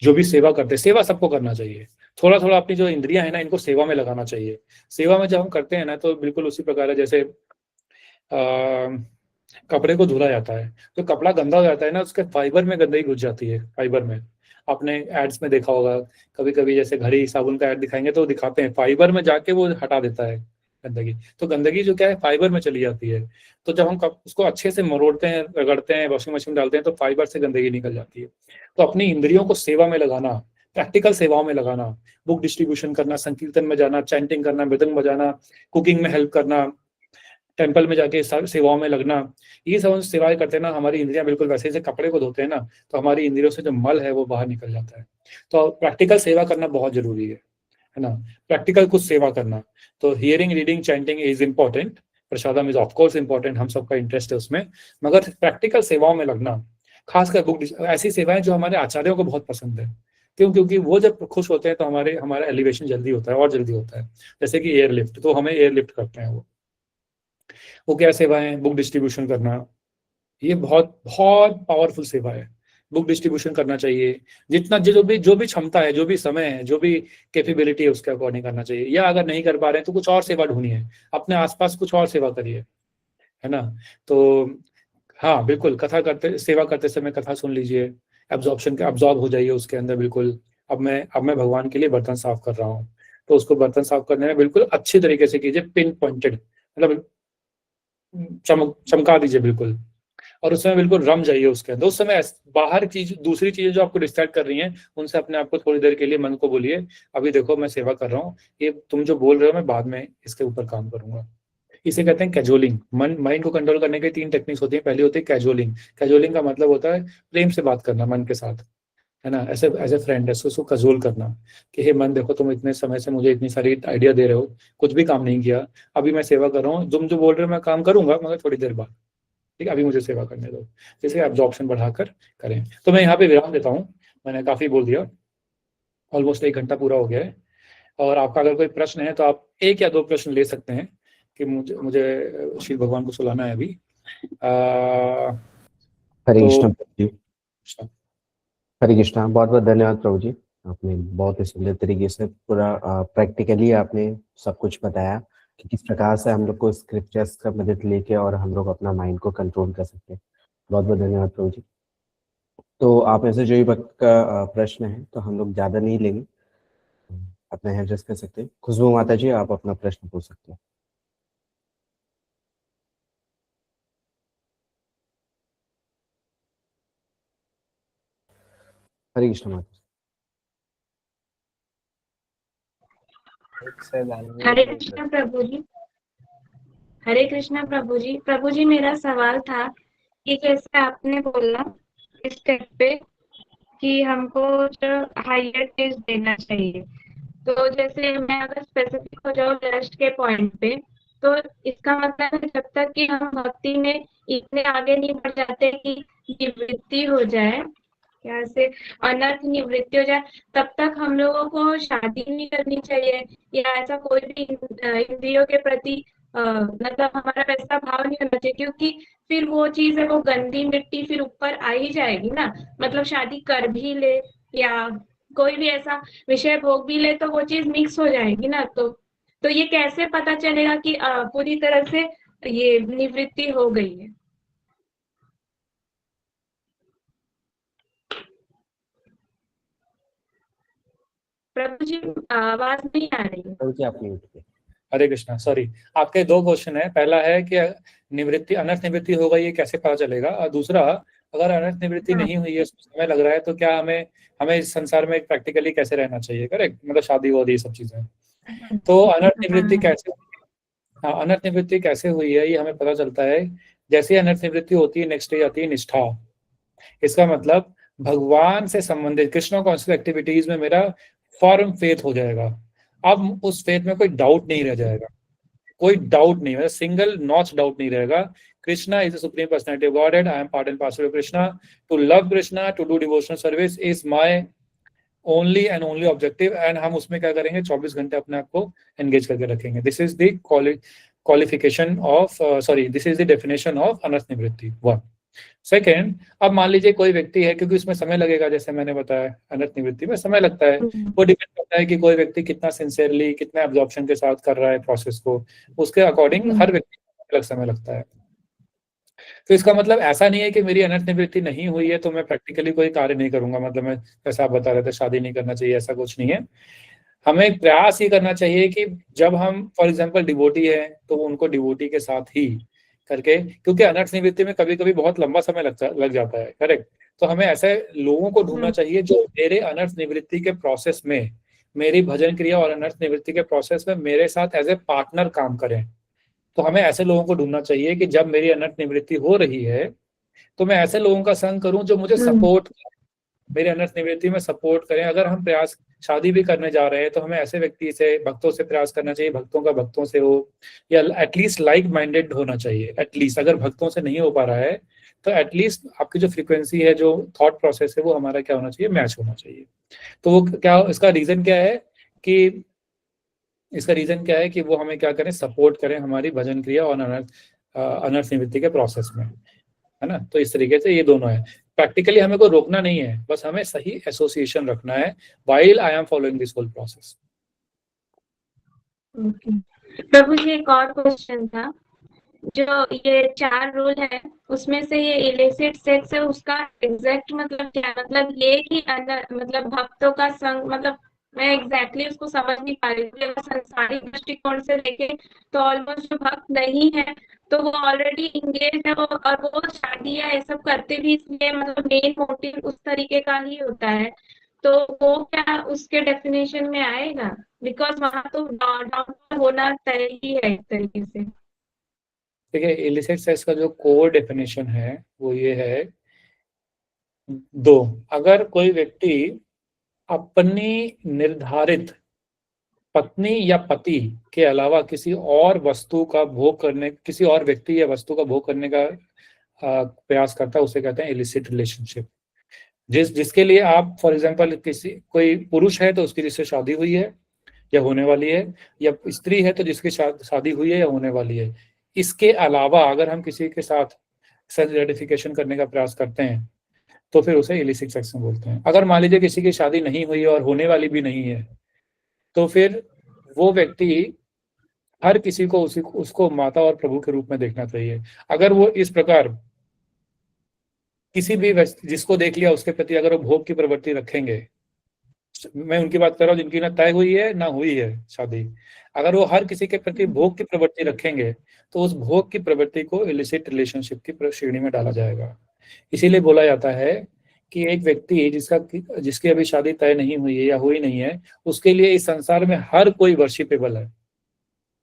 जो भी सेवा करते हैं, सेवा सबको करना चाहिए। थोड़ा थोड़ा अपनी जो इंद्रियां है ना, इनको सेवा में लगाना चाहिए। सेवा में जब हम करते हैं ना, तो बिल्कुल उसी प्रकार है जैसे कपड़े को धुला जाता है, तो कपड़ा गंदा हो जाता है ना, उसके फाइबर में गंदगी घुस जाती है, फाइबर में। आपने एड्स में देखा होगा, कभी कभी जैसे घड़ी साबुन का एड दिखाएंगे तो दिखाते हैं फाइबर में जाके वो हटा देता है गंदगी। तो गंदगी जो क्या है, फाइबर में चली जाती है। तो जब हम उसको अच्छे से मरोड़ते हैं, रगड़ते हैं, वॉशिंग मशीन में डालते हैं, तो फाइबर से गंदगी निकल जाती है। तो अपनी इंद्रियों को सेवा में लगाना, प्रैक्टिकल सेवाओं में लगाना, बुक डिस्ट्रीब्यूशन करना, संकीर्तन में जाना, चैंटिंग करना, मृदंग बजाना, कुकिंग में हेल्प करना, टेम्पल में जाके सेवाओं में लगना, ये सब हम सेवाएं करते हैं ना, हमारी इंद्रियां बिल्कुल वैसे जैसे कपड़े को धोते हैं ना, तो हमारी इंद्रियों से जो मल है वो बाहर निकल जाता है। तो प्रैक्टिकल सेवा करना बहुत जरूरी है ना, प्रैक्टिकल कुछ सेवा करना। तो hearing, reading, chanting is important, prasadam is of course important, हम सबका इंटरेस्ट है उसमें, मगर प्रैक्टिकल सेवाओं में लगना, खासकर बुक, ऐसी सेवाएं जो हमारे आचार्यों को बहुत पसंद है। क्यों? क्योंकि वो जब खुश होते हैं तो हमारा एलिवेशन जल्दी होता है, और जल्दी होता है। जैसे कि एयरलिफ्ट, तो हमें एयरलिफ्ट करते हैं वो क्या सेवाएं? बुक डिस्ट्रीब्यूशन करना, ये बहुत बहुत पावरफुल सेवा है। बुक डिस्ट्रीब्यूशन करना चाहिए, जितना जो भी क्षमता है, जो भी समय है, जो भी कैपेबिलिटी है, उसके अकॉर्डिंग करना चाहिए। या अगर नहीं कर पा रहे हैं तो कुछ और सेवा ढूंढिए, अपने आसपास कुछ और सेवा करिए, है ना। तो हाँ बिल्कुल, कथा करते, सेवा करते समय कथा सुन लीजिए, अब्जॉर्ब हो जाइए उसके अंदर। बिल्कुल, अब मैं भगवान के लिए बर्तन साफ कर रहा हूँ, तो उसको बर्तन साफ करने में बिल्कुल अच्छी तरीके से कीजिए, पिन पॉइंटेड, मतलब चमका दीजिए बिल्कुल, और उस समय बिल्कुल रम जाइए उसके अंदर। उस समय बाहर दूसरी चीजें जो आपको डिस्ट्रैक्ट कर रही हैं, उनसे अपने आप को थोड़ी देर के लिए मन को बोलिए, अभी देखो मैं सेवा कर रहा हूँ, ये तुम जो बोल रहे हो मैं बाद में इसके ऊपर काम करूंगा। इसे कहते हैं कैजुअलिंग। माइंड को कंट्रोल करने की 3 टेक्निक्स होती है। पहली होती है कैजुअलिंग। कैजुअलिंग का मतलब होता है प्रेम से बात करना मन के साथ, है ना, ऐसे एज ए फ्रेंड, उसको कैजुअल करना कि हे मन, देखो तुम इतने समय से मुझे इतनी सारी आइडिया दे रहे हो, कुछ भी काम नहीं किया, अभी मैं सेवा कर रहा हूँ, तुम जो बोल रहे हो मैं काम करूंगा, मगर थोड़ी देर बाद, ठीक है, अभी मुझे सेवा करने दो। जैसे एब्जॉर्प्शन बढ़ाकर करें। तो मैं यहाँ पे विराम देता हूँ, मैंने काफी बोल दिया, ऑलमोस्ट 1 घंटा पूरा हो गया है। और आपका अगर कोई प्रश्न है तो आप 1 या 2 प्रश्न ले सकते हैं, कि मुझे श्री भगवान को सुलाना है अभी। हरे कृष्ण तो प्रभु जी, हरे कृष्णा। बहुत बहुत धन्यवाद प्रभु जी, आपने बहुत ही सुंदर तरीके से पूरा प्रैक्टिकली आपने सब कुछ बताया कि किस प्रकार से हम लोग को स्क्रिप्चर्स का मदद लेके और हम लोग अपना माइंड को कंट्रोल कर सकते हैं। बहुत बहुत धन्यवाद प्रभु जी। तो आप में से जो भी भक्त का प्रश्न है तो हम लोग ज़्यादा नहीं लेंगे, अपना हैंड रेस कर सकते हैं। खुशबू माता जी, आप अपना प्रश्न पूछ सकते हैं। हरे कृष्ण माता। हरे कृष्णा प्रभु जी। हरे कृष्णा प्रभु जी। प्रभु जी, मेरा सवाल था कि जैसे आपने बोला इस स्टेप पे कि हमको जो हायर टेस्ट देना चाहिए, तो जैसे मैं अगर स्पेसिफिक हो जाऊँ लास्ट के पॉइंट पे, तो इसका मतलब है जब तक कि हम भक्ति में इतने आगे नहीं बढ़ जाते कि निवृत्ति हो जाए, यहाँ से अनर्थ निवृत्ति हो जाए, तब तक हम लोगों को शादी नहीं करनी चाहिए, या ऐसा कोई भी इंद्रियों के प्रति मतलब हमारा वैसा भाव नहीं होना चाहिए, क्योंकि फिर वो चीज है, वो गंदी मिट्टी फिर ऊपर आ ही जाएगी ना। मतलब शादी कर भी ले या कोई भी ऐसा विषय भोग भी ले तो वो चीज मिक्स हो जाएगी ना। तो ये कैसे पता चलेगा कि पूरी तरह से ये निवृत्ति हो गई है? प्रभु जी, आवाज नहीं आ रही है। प्रभु जी आप म्यूट पे। हरे कृष्णा, सॉरी, आपके 2 क्वेश्चन है। पहला है कि निवृत्ति, अनर्थ निवृत्ति हो गई, ये कैसे पता चलेगा, और दूसरा, अगर अनर्थ निवृत्ति नहीं हुई है, समय लग रहा है, तो क्या हमें इस संसार में प्रैक्टिकली कैसे रहना चाहिए, करेक्ट, मतलब शादी वादी ये सब चीजें। तो अनर्थ निवृत्ति कैसे, हाँ, अनर्थ निवृत्ति कैसे हुई है ये हमें पता चलता है जैसे ही अनर्थ निवृत्ति होती है, नेक्स्ट डे आती है निष्ठा। इसका मतलब भगवान से संबंधित कृष्णा कॉन्शियस एक्टिविटीज में मेरा फर्म फेथ हो जाएगा। अब उस फेथ में कोई डाउट नहीं रह जाएगा, कोई डाउट नहीं, मतलब सिंगल नॉच डाउट नहीं रहेगा। Krishna is the supreme personality of godhead, I am part and parcel of Krishna, to love Krishna, to do devotional service is my only and only objective. And हम उसमें क्या करेंगे, 24 घंटे अपने आप को एंगेज करके रखेंगे। This is the qualification of this is the definition of अनर्थ निवृत्ति। 1 सेकेंड, अब मान लीजिए कोई व्यक्ति है, क्योंकि उसमें समय लगेगा, जैसे मैंने बताया अनर्थ निवृत्ति में समय लगता है, वो डिपेंड करता है कि कोई व्यक्ति कितना सिंसियरली, कितना एब्जॉर्प्शन के साथ कर रहा है प्रोसेस को, उसके अकॉर्डिंग हर व्यक्ति को अलग समय लगता है। तो इसका मतलब ऐसा नहीं है कि मेरी अनर्थ निवृत्ति नहीं हुई है तो मैं प्रैक्टिकली कोई कार्य नहीं करूंगा, मतलब मैं, जैसा आप बता रहे थे, शादी नहीं करना चाहिए, ऐसा कुछ नहीं है। हमें प्रयास ही करना चाहिए कि जब हम फॉर एग्जाम्पल डिवोटी है तो उनको डिवोटी के साथ ही करके, क्योंकि अनर्थ निवृत्ति में कभी कभी बहुत लंबा समय लग जाता है, करेक्ट। तो हमें ऐसे लोगों को ढूंढना चाहिए जो मेरे अनर्थ निवृत्ति के प्रोसेस में, मेरी भजन क्रिया और अनर्थ निवृत्ति के प्रोसेस में मेरे साथ एज ए पार्टनर काम करें, तो हमें ऐसे लोगों को ढूंढना चाहिए कि जब मेरी अनर्थ निवृत्ति हो रही है तो मैं ऐसे लोगों का संग करूं जो मुझे सपोर्ट, मेरे अनर्थ निवृत्ति में सपोर्ट करें। अगर हम प्रयास शादी भी करने जा रहे हैं तो हमें ऐसे व्यक्ति से, भक्तों से प्रयास करना चाहिए, भक्तों का भक्तों से हो, या एटलीस्ट लाइक माइंडेड होना चाहिए। एटलीस्ट अगर भक्तों से नहीं हो पा रहा है तो एटलीस्ट आपकी जो फ्रीक्वेंसी है, जो थॉट प्रोसेस है, वो हमारा क्या होना चाहिए, मैच होना चाहिए। तो वो क्या, इसका रीजन क्या है कि वो हमें क्या करें, सपोर्ट करें हमारी भजन क्रिया और अनर्थ निवृत्ति के प्रोसेस में, है ना। तो इस तरीके से ये दोनों है। प्रैक्टिकली हमें को रोकना नहीं है, बस हमें सही एसोसिएशन रखना है while I am following this whole process. Prabhu ji एक और क्वेश्चन था, जो ये 4 रूल है उसमें से ये इलिसिट सेक्स है, उसका एग्जैक्ट मतलब क्या, मतलब ये कि मतलब भक्तों का संग, मतलब मैं एग्जैक्टली उसको समझ नहीं पा रही हूँ। अगर संसारिक दृष्टिकोण से देखें तो ऑलमोस्ट जो भक्त नहीं है तो वो ऑलरेडी इंगेज है, और वो शादी या ये सब करते भी इसलिए मतलब मेन मोटिव उस तरीके का ही होता है, तो वो क्या उसके डेफिनेशन में आएगा? बिकॉज वहां तो डाउट होना तय ही है एक तरीके से। देखिए, इलिसिट सेक्स का जो कोर डेफिनेशन है वो ये है, 2, अगर कोई व्यक्ति अपनी निर्धारित पत्नी या पति के अलावा किसी और वस्तु का भोग करने, किसी और व्यक्ति या वस्तु का भोग करने का प्रयास करता है, उसे कहते हैं इलिसिट रिलेशनशिप। जिसके लिए आप फॉर एग्जांपल कोई पुरुष है तो उसकी जिससे शादी हुई है या होने वाली है, या स्त्री है तो जिसकी शादी हुई है या होने वाली है, इसके अलावा अगर हम किसी के साथ सेक्स ग्रेटिफिकेशन करने का प्रयास करते हैं तो फिर उसे इलिसिट सेक्स बोलते हैं। अगर मान लीजिए किसी की शादी नहीं हुई है और होने वाली भी नहीं है, तो फिर वो व्यक्ति, हर किसी को उसको माता और प्रभु के रूप में देखना चाहिए। अगर वो इस प्रकार किसी भी जिसको देख लिया उसके प्रति अगर वो भोग की प्रवृत्ति रखेंगे, मैं उनकी बात कर रहा हूँ जिनकी ना तय हुई है ना हुई है शादी, अगर वो हर किसी के प्रति भोग की प्रवृत्ति रखेंगे तो उस भोग की प्रवृत्ति को इलिसिट रिलेशनशिप की श्रेणी में डाला जाएगा। इसीलिए बोला जाता है कि एक व्यक्ति जिसकी अभी शादी तय नहीं हुई है या हुई नहीं है, उसके लिए इस संसार में हर कोई वर्शिपेबल है।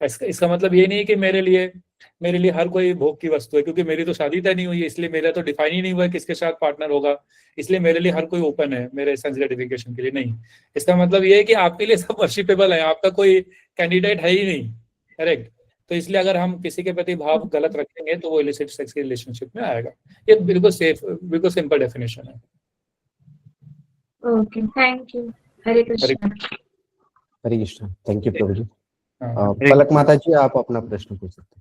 इसका मतलब ये नहीं है कि मेरे लिए हर कोई भोग की वस्तु है, क्योंकि मेरी तो शादी तय नहीं हुई है, इसलिए मेरा तो डिफाइन ही नहीं हुआ है किसके साथ पार्टनर होगा, इसलिए मेरे लिए हर कोई ओपन है मेरे सेंस ग्रेटिफिकेशन के लिए। नहीं, इसका मतलब ये है कि आपके लिए सब वर्शिपेबल है, आपका कोई कैंडिडेट है ही नहीं। करेक्ट। तो इसलिए अगर हम किसी के प्रति भाव गलत रखेंगे तो वो इलिसिट सेक्स की रिलेशनशिप में आएगा। ये बिल्कुल बिल्कुल सिंपल डेफिनेशन है। Okay, thank you. हरे कृष्णा। हरे कृष्णा। थैंक यू प्रभु जी। हाँ, पलक माता जी, आप अपना प्रश्न पूछ सकते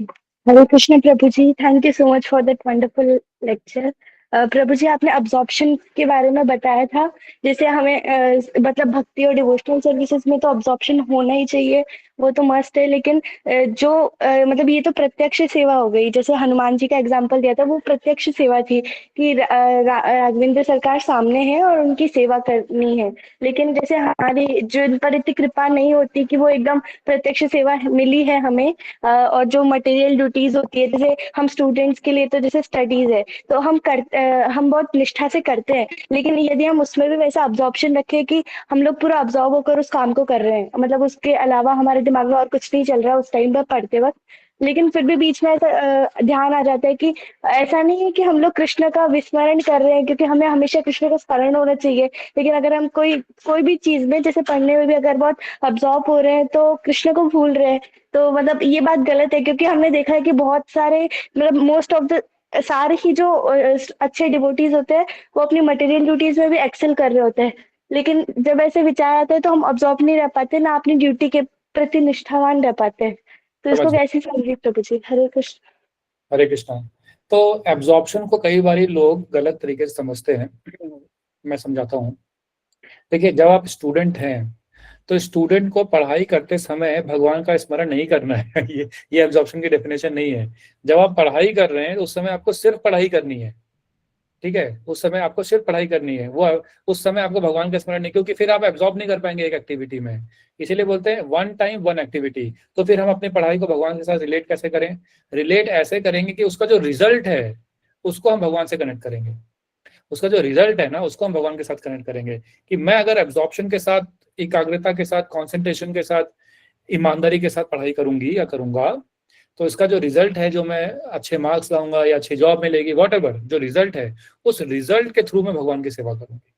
हैं। हरे कृष्ण प्रभु जी, thank you so much for that wonderful lecture. प्रभु जी, आपने अब्जॉर्प्शन के बारे में बताया था, जैसे हमें मतलब भक्ति और डिवोशनल सर्विसेज में तो अब्जॉर्प्शन होना ही चाहिए, वो तो मस्ट है, लेकिन जो मतलब ये तो प्रत्यक्ष सेवा हो गई, जैसे हनुमान जी का एग्जांपल दिया था, वो प्रत्यक्ष सेवा थी कि राघवेंद्र सरकार सामने है और उनकी सेवा करनी है। लेकिन जैसे हमारी जिन पर इतनी कृपा नहीं होती कि वो एकदम प्रत्यक्ष सेवा मिली है हमें, और जो मटेरियल ड्यूटीज होती है, जैसे हम स्टूडेंट्स के लिए तो जैसे स्टडीज है तो हम बहुत निष्ठा से करते हैं, लेकिन यदि हम उसमें भी वैसा अब्जॉर्प्शन रखें कि हम लोग पूरा अब्जॉर्ब होकर उस काम को कर रहे हैं, मतलब उसके अलावा हमारे दिमाग में और कुछ नहीं चल रहा उस टाइम पर पढ़ते वक्त, लेकिन फिर भी बीच में ऐसा ध्यान आ जाता है कि ऐसा नहीं है कि हम लोग कृष्ण का विस्मरण कर रहे हैं, क्योंकि हमें हमेशा कृष्ण का स्मरण होना चाहिए, लेकिन अगर हम कोई भी चीज में, जैसे पढ़ने में भी अगर बहुत अब्जॉर्ब हो रहे हैं तो कृष्ण को भूल रहे हैं, तो मतलब ये बात गलत है। क्योंकि हमने देखा है कि बहुत सारे, मतलब मोस्ट ऑफ द सारे ही जो अच्छे डिवोटीज होते हैं वो अपनी मटेरियल ड्यूटीज में भी एक्सेल कर रहे होते हैं, लेकिन जब ऐसे विचार आता है तो हम अब्जॉर्ब नहीं रह पाते, ना अपनी ड्यूटी के प्रति निष्ठावान रह पाते हैं। तो इसको कैसे समझिए प्रभु जी? हरे कृष्ण। हरे कृष्णा। तो एब्जॉर्प्शन को कई बार लोग गलत तरीके से समझते हैं, मैं समझाता हूँ। देखिए, जब आप स्टूडेंट हैं तो स्टूडेंट को पढ़ाई करते समय भगवान का स्मरण नहीं करना है। ये एब्जॉर्प्शन की डेफिनेशन नहीं है। जब आप पढ़ाई कर रहे हैं तो उस समय आपको सिर्फ पढ़ाई करनी है, ठीक है, उस समय आपको सिर्फ पढ़ाई करनी है, वो उस समय आपको भगवान का स्मरण नहीं, क्योंकि फिर आप एब्जॉर्ब नहीं कर पाएंगे एक एक्टिविटी में। इसीलिए बोलते हैं वन टाइम वन एक्टिविटी। तो फिर हम अपनी पढ़ाई को भगवान के साथ रिलेट कैसे करें? रिलेट ऐसे करेंगे कि उसका जो रिजल्ट है उसको हम भगवान से कनेक्ट करेंगे, उसका जो रिजल्ट है ना उसको हम भगवान के साथ कनेक्ट करेंगे। कि मैं अगर एब्जॉर्प्शन के साथ, एकाग्रता के साथ, कॉन्सेंट्रेशन के साथ ईमानदारी के साथ पढ़ाई करूंगी या करूंगा, तो इसका जो रिजल्ट है, जो मैं अच्छे मार्क्स लाऊंगा या अच्छी जॉब मिलेगी, व्हाटएवर जो रिजल्ट है, उस रिजल्ट के थ्रू मैं भगवान की सेवा करूंगी,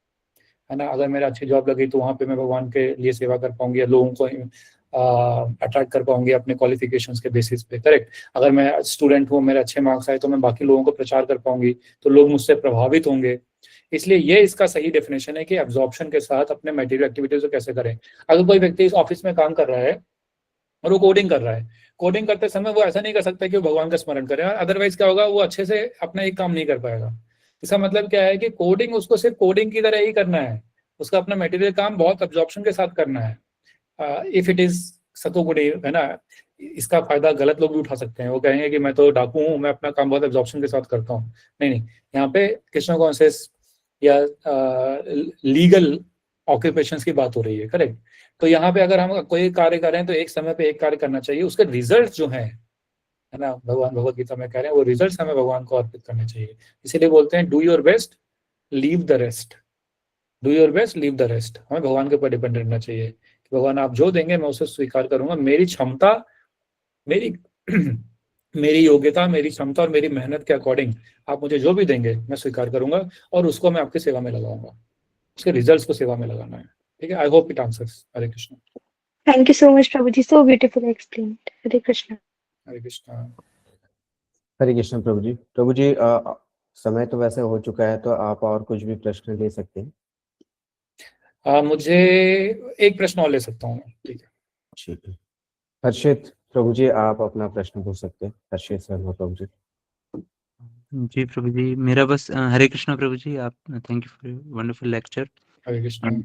है ना। अगर मेरा अच्छी जॉब लगी तो वहां पे मैं भगवान के लिए सेवा कर पाऊंगी या लोगों को अट्रैक्ट कर पाऊंगी अपने क्वालिफिकेशंस के बेसिस पे, करेक्ट। अगर मैं स्टूडेंट हूँ, मेरे अच्छे मार्क्स आए, तो मैं बाकी लोगों को प्रचार कर पाऊंगी, तो लोग मुझसे प्रभावित होंगे। इसलिए ये इसका सही डेफिनेशन है कि एब्जॉर्प्शन के साथ अपने मटेरियल एक्टिविटीज को कैसे करें। अगर कोई व्यक्ति इस ऑफिस में काम कर रहा है और वो कोडिंग कर रहा है, कोडिंग करते समय वो ऐसा नहीं कर सकता कि वो भगवान का स्मरण करे, अदरवाइज क्या होगा, वो अच्छे से अपना एक काम नहीं कर पाएगा। इसका मतलब क्या है कि कोडिंग उसको सिर्फ कोडिंग की तरह ही करना है, उसका अपना मटेरियल काम बहुत एब्जॉर्प्शन के साथ करना है। इफ इट इज सतोगुणी, है ना, इसका फायदा गलत लोग भी उठा सकते हैं। वो कहेंगे कि मैं तो डाकू हूँ, मैं अपना काम बहुत एब्जॉर्प्शन के साथ करता हूँ। नहीं नहीं, यहाँ पे कृष्ण कॉन्शियस या लीगल ऑक्यूपेशंस की बात हो रही है, करेक्ट। तो यहाँ पे अगर हम कोई कार्य कर रहे हैं तो एक समय पे एक कार्य करना चाहिए, उसके रिजल्ट जो है ना, भगवान भगवत गीता में कह रहे हैं, वो रिजल्ट हमें भगवान को अर्पित करने चाहिए। इसीलिए बोलते हैं do your best leave the rest, do your best leave the rest. हमें भगवान के ऊपर डिपेंड रहना चाहिए कि भगवान आप जो देंगे मैं उसे स्वीकार करूंगा, मेरी क्षमता, मेरी मेरी योग्यता, मेरी क्षमता और मेरी मेहनत के अकॉर्डिंग आप मुझे जो भी देंगे मैं स्वीकार करूंगा, और उसको मैं आपकी सेवा में लगाऊंगा, उसके रिजल्ट्स को सेवा में लगाना है। ठीक है, I hope it answers. Hare Krishna. Thank you so much, Prabhuji. So beautifully explained. Hare Krishna. हरे कृष्ण। हरे कृष्ण प्रभु जी। प्रभु जी, समय तो वैसे हो चुका है, तो आप और कुछ भी प्रश्न ले सकते हैं। मुझे एक प्रश्न और ले सकता हूँ, ठीक है। ठीक है, हर्षित प्रभु जी, आप अपना प्रश्न पूछ सकते हैं। हर्षित शर्मा प्रभु जी। जी प्रभु जी, मेरा बस हरे कृष्णा प्रभु जी, आप thank you for wonderful lecture. हरे कृष्ण।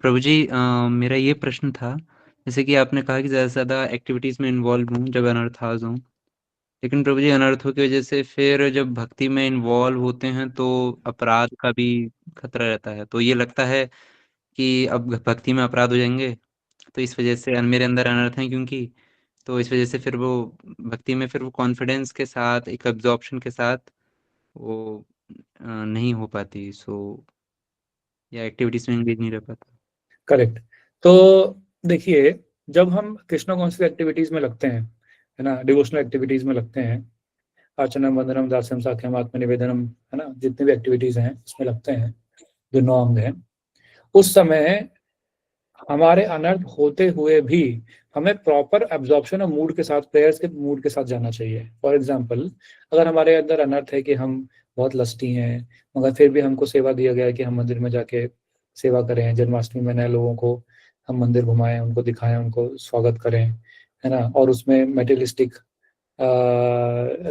प्रभु जी, मेरा ये प्रश्न था, जैसे कि आपने कहा कि ज़्यादा से ज़्यादा एक्टिविटीज़ में इन्वॉल्व हूँ जब अनर्थाज हूँ, लेकिन प्रभु जी अनर्थों की वजह से फिर जब भक्ति में इन्वॉल्व होते हैं तो अपराध का भी खतरा रहता है। तो ये लगता है कि अब भक्ति में अपराध हो जाएंगे, तो इस वजह से मेरे अंदर अनर्थ है, क्योंकि तो इस वजह से फिर वो भक्ति में फिर वो कॉन्फिडेंस के साथ, एक एब्जॉर्प्शन के साथ वो नहीं हो पाती, सो या एक्टिविटीज में एंगेज नहीं रह पाता। करेक्ट। तो देखिए, जब हम कृष्ण कॉन्शियस एक्टिविटीज में लगते हैं, है ना, डिवोशनल एक्टिविटीज में लगते हैं, अर्चनम, वंदनम, दास्यम, साख्यम, आत्मनिवेदनम, है ना, जितने भी एक्टिविटीज हैं उसमें लगते हैं, जो 9 अंग हैं, उस समय हमारे अनर्थ होते हुए भी हमें प्रॉपर एब्जॉर्प्शन और मूड के साथ, प्रेयर्स के मूड के साथ जाना चाहिए। फॉर एग्जांपल, अगर हमारे अंदर अनर्थ है कि हम बहुत लस्टी हैं, मगर फिर भी हमको सेवा दिया गया है कि हम मंदिर में जाके सेवा करें, जन्माष्टमी में नए लोगों को हम मंदिर घुमाएं, उनको दिखाएं, उनको स्वागत करें, है ना, और उसमें मेटेरियलिस्टिक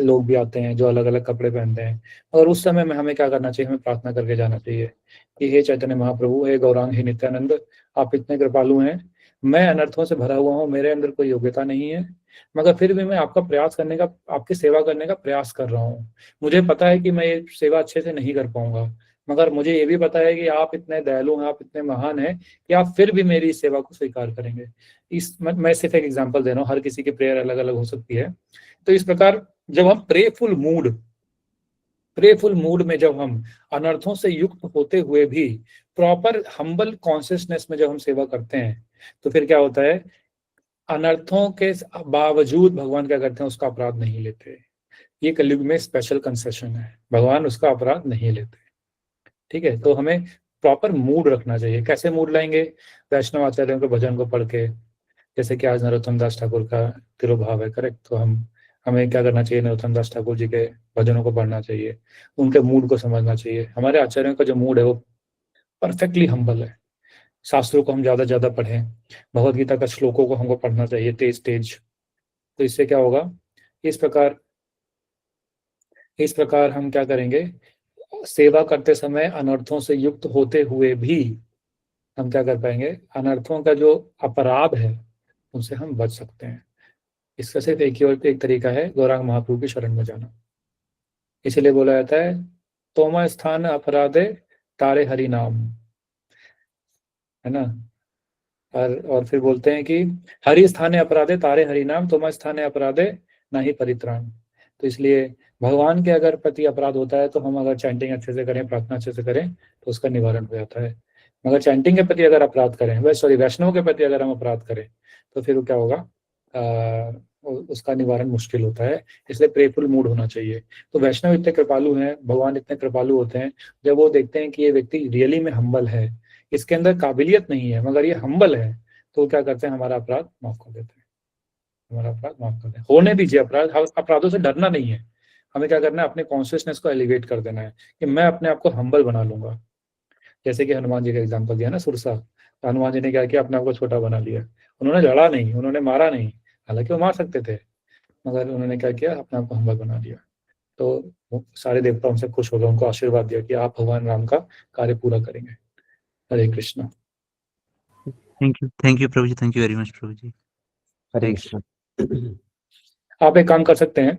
लोग भी आते हैं जो अलग अलग कपड़े पहनते हैं, और उस समय में हमें क्या करना चाहिए, हमें प्रार्थना करके जाना चाहिए कि हे चैतन्य महाप्रभु, हे गौरांग, हे नित्यानंद, आप इतने कृपालु हैं, मैं अनर्थों से भरा हुआ हूँ, मेरे अंदर कोई योग्यता नहीं है, मगर फिर भी मैं आपका प्रयास करने का, आपकी सेवा करने का प्रयास कर रहा हूँ। मुझे पता है कि मैं ये सेवा अच्छे से नहीं कर पाऊंगा, मगर मुझे ये भी पता है कि आप इतने दयालु हैं, आप इतने महान हैं कि आप फिर भी मेरी इस सेवा को स्वीकार करेंगे। मैं सिर्फ एक एग्जाम्पल दे रहा हूँ, हर किसी की प्रेयर अलग अलग हो सकती है। तो इस प्रकार जब हम प्रेफुल मूड में जब हम अनर्थों से युक्त होते हुए भी प्रॉपर हम्बल कॉन्शियसनेस में जब हम सेवा करते हैं, तो फिर क्या होता है, अनर्थों के बावजूद भगवान क्या करते हैं, उसका अपराध नहीं लेते। ये कलयुग में स्पेशल कंसेशन है, भगवान उसका अपराध नहीं लेते। ठीक है, तो हमें प्रॉपर मूड रखना चाहिए। कैसे मूड लाएंगे? वैष्णव आचार्यों के भजन को पढ़ के, जैसे कि आज नरोत्तम दास ठाकुर का तिरुभाव है, करेक्ट, तो हमें क्या करना चाहिए, नरोत्तम दास ठाकुर जी के भजनों को पढ़ना चाहिए, उनके मूड को समझना चाहिए। हमारे आचार्यों का जो मूड है वो परफेक्टली हम्बल है। शास्त्रों को हम ज्यादा से ज्यादा पढ़ें, भगवत गीता का श्लोकों को हमको पढ़ना चाहिए तेज। तो इससे क्या होगा, इस प्रकार हम क्या करेंगे, सेवा करते समय अनर्थों से युक्त होते हुए भी हम क्या कर पाएंगे, अनर्थों का जो अपराध है उनसे हम बच सकते हैं। इसका सिर्फ एक तरीका है, गौरांग महाप्रभु की शरण में जाना। इसीलिए बोला जाता है, तोमा स्थान अपराधे तारे हरि नाम, है ना, और फिर बोलते हैं कि हरि स्थाने अपराधे तारे हरि नाम, तोमा स्थाने अपराधे नहीं परित्राण। तो इसलिए भगवान के अगर प्रति अपराध होता है तो हम अगर चैंटिंग अच्छे से करें, प्रार्थना अच्छे से करें, तो उसका निवारण हो जाता है। मगर चैंटिंग के प्रति अगर अपराध करें, वैष्णव के प्रति अगर हम अपराध करें तो फिर वो क्या होगा, उसका निवारण मुश्किल होता है। इसलिए प्रेफुल मूड होना चाहिए। तो वैष्णव इतने कृपालु हैं, भगवान इतने कृपालु होते हैं, जब वो देखते हैं कि ये व्यक्ति रियली में हम्बल है, इसके अंदर काबिलियत नहीं है मगर ये हम्बल है, तो वो क्या करते हैं, हमारा अपराध माफ कर देते हैं, हमारा अपराध माफ कर दें। होने दीजिए अपराध, अपराधों से डरना नहीं है, हमें क्या करना है, अपने कॉन्शियसनेस को एलिवेट कर देना है कि मैं अपने आप को हम्बल बना लूंगा। जैसे कि हनुमान जी का एग्जाम्पल दिया ना, सुरसा, तो हनुमान जी ने क्या किया, अपने आप को छोटा बना लिया। उन्होंने लड़ा नहीं, उन्होंने मारा नहीं, हालांकि वो मार सकते थे, मगर उन्होंने क्या किया, अपने आप को हम्बल बना लिया। तो सारे देवता उनसे खुश हो गए, उनको आशीर्वाद दिया कि आप भगवान राम का कार्य पूरा करेंगे। हरे Krishna. Thank you Prabhu ji, thank you very much प्रभु जी। हरे कृष्ण। आप एक काम कर सकते हैं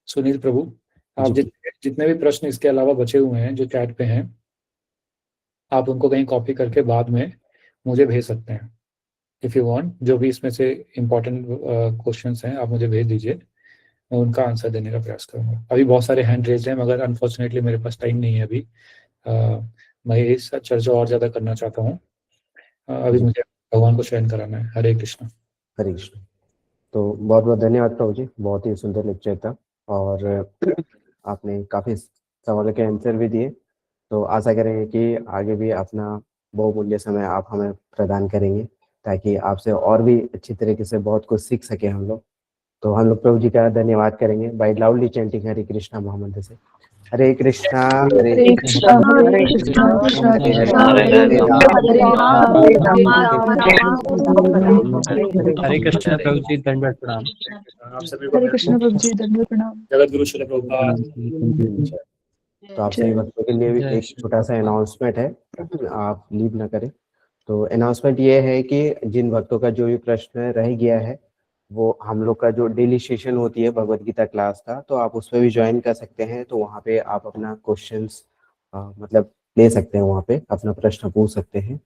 सुनील प्रभु, आप जी। जितने भी प्रश्न इसके अलावा बचे हुए हैं जो चैट पे हैं, आप उनको कहीं कॉपी करके बाद में मुझे भेज सकते हैं इफ यू वांट। जो भी इसमें से इम्पोर्टेंट क्वेश्चंस हैं आप मुझे भेज दीजिए, मैं उनका आंसर देने का प्रयास करूंगा। अभी बहुत सारे हैंड रेज हैं, मगर अनफॉर्चुनेटली मेरे पास टाइम नहीं है अभी। मैं इस चर्चा और ज्यादा करना चाहता हूँ, अभी मुझे भगवान को शयन कराना है। हरे कृष्ण। हरे कृष्ण। तो बहुत बहुत धन्यवाद प्रभु जी, बहुत ही सुंदर लेक्चर था और आपने काफी सवालों के आंसर भी दिए। तो आशा करेंगे कि आगे भी अपना बहुमूल्य समय आप हमें प्रदान करेंगे, ताकि आपसे और भी अच्छी तरीके से बहुत कुछ सीख सके हम लोग। तो हम लोग प्रभु जी का धन्यवाद करेंगे बाय लाउडली चैंटिंग हरे कृष्णा मोहम्मद से। हरे कृष्णा हरे कृष्णा हरे कृष्णा हरे कृष्ण प्रभु जी, दंडवत प्रणाम। हरे कृष्ण प्रभु जी, दंडवत प्रणाम। जगत गुरु श्रील प्रभुपाद। तो आप सभी भक्तों के लिए भी एक छोटा सा अनाउंसमेंट है, आप लीव ना करें। तो अनाउंसमेंट ये है कि जिन भक्तों का जो भी प्रश्न रह गया है, वो हम लोग का जो डेली सेशन होती है भगवत गीता क्लास का, तो आप उसमें भी ज्वाइन कर सकते हैं। तो वहाँ पे आप अपना क्वेश्चंस मतलब ले सकते हैं, वहाँ पे अपना प्रश्न पूछ सकते हैं,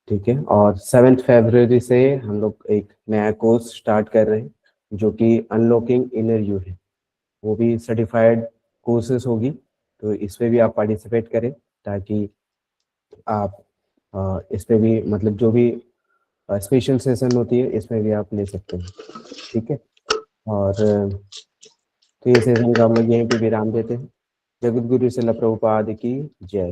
ठीक है। और 7 फरवरी से हम लोग एक नया कोर्स स्टार्ट कर रहे हैं जो कि अनलॉकिंग इनर यू है, वो भी सर्टिफाइड कोर्सेज होगी। तो इसमें भी आप पार्टिसिपेट करें, ताकि आप इस पे भी मतलब जो भी स्पेशल सेशन होती है इसमें भी आप ले सकते हैं, ठीक है। और तो ये सेशन का हम लोग यहीं पे विराम देते हैं। जगत गुरु श्रील प्रभुपाद की जय।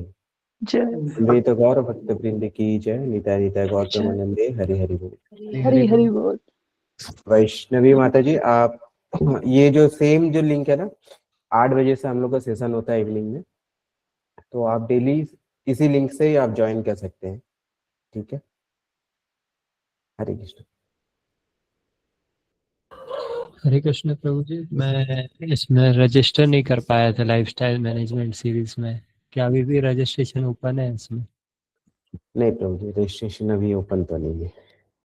अमृत गौर भक्त वृंद की जय। निताय निताय गौर प्रेमानंदे। हरि हरि बोल। हरि हरि बोल। वैष्णवी माता जी, आप ये जो सेम जो लिंक है ना, 8 बजे से हम लोग का सेशन होता है इवनिंग में, तो आप डेली इसी लिंक से ही आप ज्वाइन कर सकते हैं, ठीक है। हरे कृष्ण। हरे कृष्ण प्रभु जी, मैं इसमें रजिस्टर नहीं कर पाया था लाइफस्टाइल मैनेजमेंट सीरीज में, क्या अभी भी रजिस्ट्रेशन ओपन है इसमें? नहीं प्रभु जी, रजिस्ट्रेशन अभी ओपन तो नहीं है।